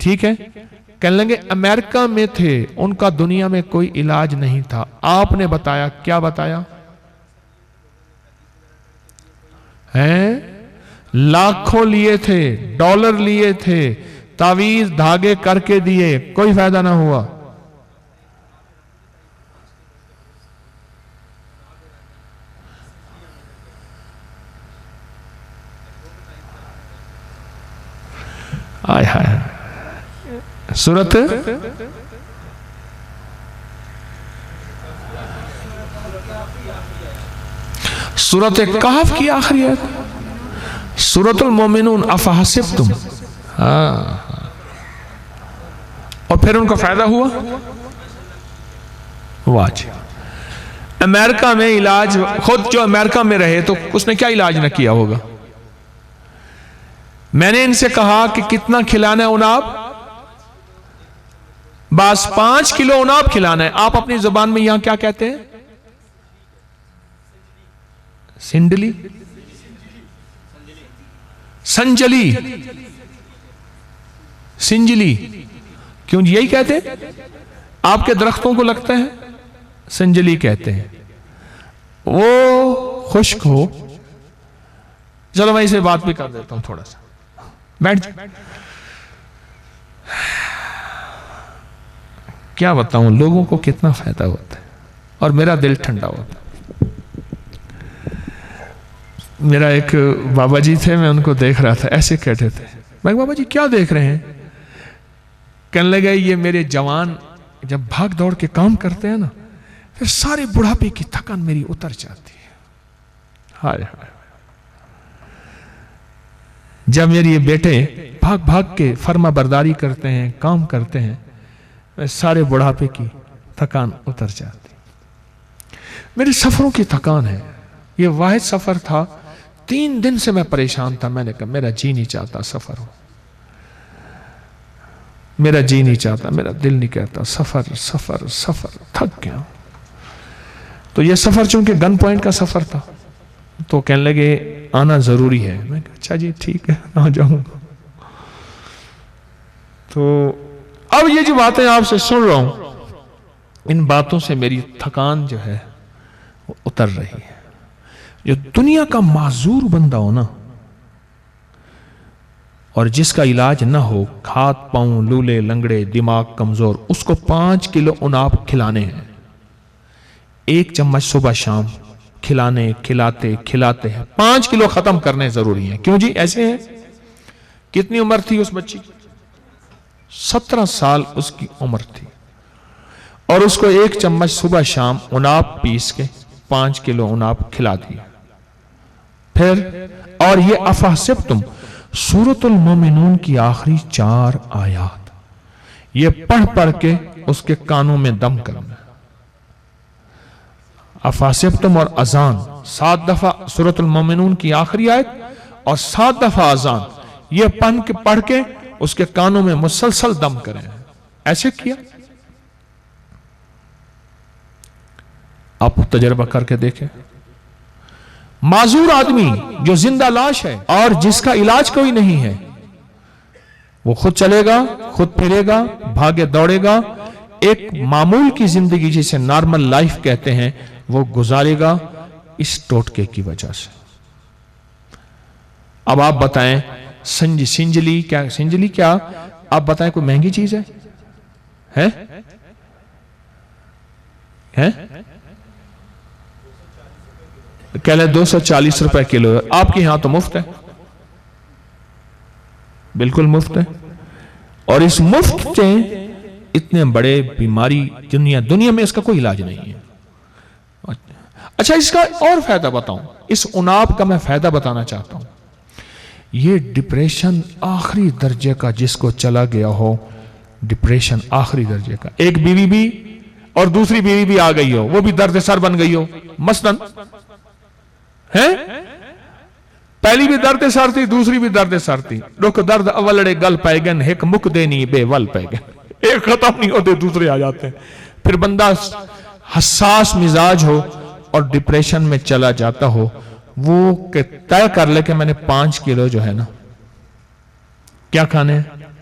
ٹھیک ہے؟ کہنے لگے امریکہ میں تھے، ان کا دنیا میں کوئی علاج نہیں تھا، آپ نے بتایا، کیا بتایا ہیں؟ لاکھوں لیے تھے، ڈالر لیے تھے، تعویذ دھاگے کر کے دیے، کوئی فائدہ نہ ہوا۔ آئے ہائے سورت سورت کہف کی آخری آیت، سورت المومنون افحسبتم، اور پھر ان کو فائدہ ہوا؟ واجب امریکہ میں علاج، خود جو امریکہ میں رہے تو اس نے کیا علاج نہ کیا ہوگا؟ میں نے ان سے کہا کہ کتنا کھلانا ہے اناب؟ بس 5 کلو اناب کھلانا ہے۔ آپ اپنی زبان میں یہاں کیا کہتے ہیں؟ سنڈلی، سنجلی، سنجلی، کیوں یہی کہتے ہیں؟ آپ کے درختوں کو لگتا ہے سنجلی کہتے ہیں، وہ خشک ہو۔ چلو میں اسے بات بھی کر دیتا ہوں تھوڑا سا، بیٹھ جائیں۔ کیا بتاؤں لوگوں کو کتنا فائدہ ہوتا ہے اور میرا دل ٹھنڈا ہوتا ہے۔ میرا ایک بابا جی تھے، میں ان کو دیکھ رہا تھا، ایسے کہتے تھے، میں بابا جی کیا دیکھ رہے ہیں؟ کہنے لگے یہ میرے جوان جب بھاگ دوڑ کے کام کرتے ہیں نا، پھر سارے بڑھاپے کی تھکن میری اتر جاتی ہے۔ ہائے ہائے، جب میرے یہ بیٹے بھاگ بھاگ کے فرما برداری کرتے ہیں، کام کرتے ہیں، سارے بڑھاپے کی تھکان اتر جاتی۔ میرے سفروں کی تھکان ہے، یہ واحد سفر تھا، 3 دن سے میں پریشان تھا، میں نے کہا میرا جی نہیں چاہتا سفر ہو، میرا جی نہیں چاہتا، میرا دل نہیں کہتا سفر سفر سفر، تھک گیا۔ تو یہ سفر چونکہ گن پوائنٹ کا سفر تھا تو کہنے لگے آنا ضروری ہے۔ میں کہا اچھا جی ٹھیک ہے آ جاؤں۔ تو اب یہ جو باتیں آپ سے سن رہا ہوں، ان باتوں سے میری تھکان جو ہے وہ اتر رہی ہے۔ جو دنیا کا معذور بندہ ہو نا، اور جس کا علاج نہ ہو، ہاتھ پاؤں لولے لنگڑے، دماغ کمزور، اس کو 5 کلو اناب کھلانے ہیں، 1 چمچ صبح شام کھلانے، کھلاتے ہیں، 5 کلو ختم کرنے ضروری ہیں۔ کیوں جی ایسے ہیں؟ کتنی عمر تھی اس بچی؟ 17 سال اس کی عمر تھی، اور اس کو 1 چمچ صبح شام اناب پیس کے 5 کلو اناب کھلا دیا۔ پھر اور یہ افحسبتم سورۃ المومنون کی آخری 4 آیات، یہ پڑھ پڑھ کے اس کے کانوں میں دم کرنا۔ افحسبتم اور اذان 7 دفعہ سورۃ المومنون کی آخری آیت اور 7 دفعہ اذان، یہ پڑھ کے اس کے کانوں میں مسلسل دم کریں۔ ایسے کیا؟ آپ تجربہ کر کے دیکھیں۔ معذور آدمی جو زندہ لاش ہے اور جس کا علاج کوئی نہیں ہے، وہ خود چلے گا، خود پھرے گا، بھاگے دوڑے گا، ایک معمول کی زندگی جسے نارمل لائف کہتے ہیں وہ گزارے گا اس ٹوٹکے کی وجہ سے۔ اب آپ بتائیں سنجلی کیا آپ بتائیں کوئی مہنگی چیز ہے؟ کہہ لیں 240 روپے کلو ہے، آپ کے ہاں تو مفت ہے، بالکل مفت ہے۔ اور اس مفت سے اتنے بڑے بیماری دنیا میں اس کا کوئی علاج نہیں ہے۔ اچھا اس کا اور فائدہ بتاؤں، اس اناب کا میں فائدہ بتانا چاہتا ہوں۔ یہ ڈپریشن آخری درجے کا جس کو چلا گیا ہو، ڈپریشن آخری درجے کا، ایک بیوی بھی اور دوسری بیوی بھی آ گئی ہو، وہ بھی درد سر بن گئی ہو مثلاً، پہلی بھی درد سر تھی، دوسری بھی درد سر تھی، رخ درد اولڑے گل پائے گن، ایک مک دینی بے ول پائے گن، ایک ختم نہیں ہوتے دوسرے آ جاتے ہیں۔ پھر بندہ حساس مزاج ہو اور ڈپریشن میں چلا جاتا ہو، وہ طے کر لے کہ میں نے 5 کلو جو ہے نا کیا کھانے ہیں،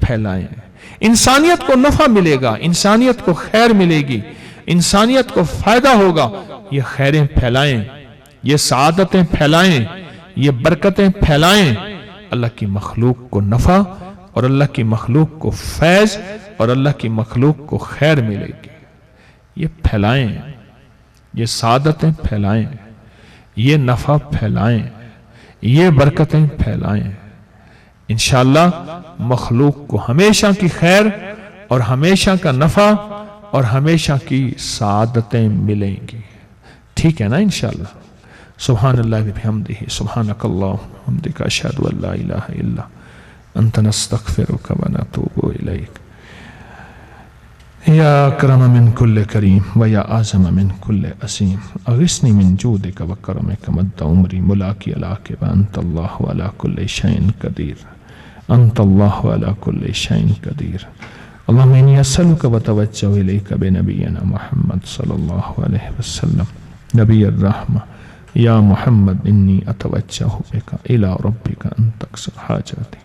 پھیلائیں. انسانیت کو نفع ملے گا, انسانیت کو خیر ملے گی, انسانیت کو فائدہ ہوگا. یہ خیریں پھیلائیں, یہ سعادتیں پھیلائیں, یہ برکتیں پھیلائیں. اللہ کی مخلوق کو نفع اور اللہ کی مخلوق کو فیض اور اللہ کی مخلوق کو خیر ملے گی. یہ پھیلائیں, یہ سعادتیں پھیلائیں, یہ نفع پھیلائیں, یہ برکتیں پھیلائیں. انشاءاللہ مخلوق کو ہمیشہ کی خیر اور ہمیشہ کا نفع اور ہمیشہ کی سعادتیں ملیں گی. ٹھیک ہے نا انشاءاللہ. سبحان اللہ بحمدہ, سبحانک اللہم وبحمدک, اشہد ان لا الہ الا انت, نستغفرک ونتوب الیک. یا اکرم من کل کریم و یا اعظم من کل عظیم, اغثنی من جودک و کرمک مد عمری ملاکی علاک وانت اللہ علی کل شیء قدیر, انت اللہ علی کل شیء قدیر. اللہم انی اسألک و توجہ الیک بنبینا محمد صلی اللہ علیہ وسلم نبی الرحمہ. یا محمد انی اتوجہ بک الی ربک ان تقضی حاجتی.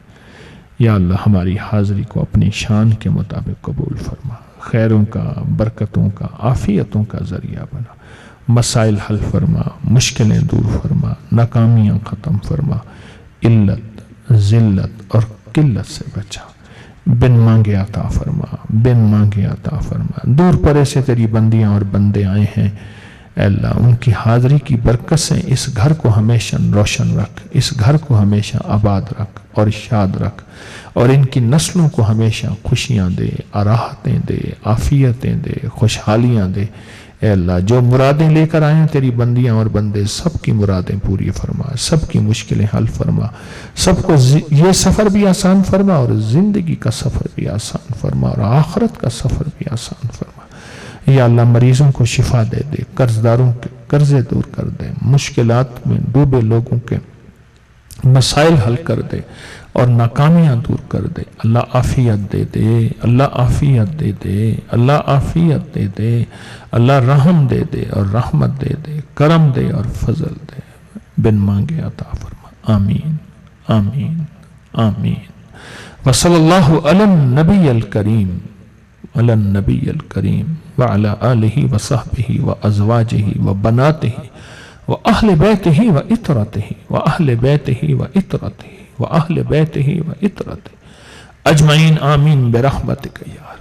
یا اللہ ہماری حاضری کو اپنی شان کے مطابق قبول فرما, خیروں کا, برکتوں کا, عافیتوں کا ذریعہ بنا. مسائل حل فرما, مشکلیں دور فرما, ناکامیاں ختم فرما, علت, ذلت اور قلت سے بچا. بن مانگے عطا فرما, بن مانگے عطا فرما. دور پرے سے تیری بندیاں اور بندے آئے ہیں, اے اللہ ان کی حاضری کی برکت سے اس گھر کو ہمیشہ روشن رکھ, اس گھر کو ہمیشہ آباد رکھ اور شاد رکھ, اور ان کی نسلوں کو ہمیشہ خوشیاں دے, راحتیں دے, عافیتیں دے, خوشحالیاں دے. اے اللہ جو مرادیں لے کر آئے ہیں تیری بندیاں اور بندے, سب کی مرادیں پوری فرما, سب کی مشکلیں حل فرما, سب کو یہ سفر بھی آسان فرما اور زندگی کا سفر بھی آسان فرما اور آخرت کا سفر بھی آسان فرما. یا اللہ مریضوں کو شفا دے دے, قرضداروں کے قرضے دور کر دے, مشکلات میں ڈوبے لوگوں کے مسائل حل کر دے اور ناکامیاں دور کر دے. اللہ عافیت دے دے, اللہ عافیت دے دے, اللہ عافیت دے دے, اللہ رحم دے دے اور رحمت دے دے, کرم دے اور فضل دے. بن مانگے عطا فرما. آمین آمین آمین. وصلی اللہ علی النبی الکریم, علی النبی الکریم وعلی آلہ وصحبہ وازواجہ وبناتہ وأهل بيته وإطرته وأهل بيته وإطرته وأهل بيته وإطرته أجمعين آمين برحمتك يا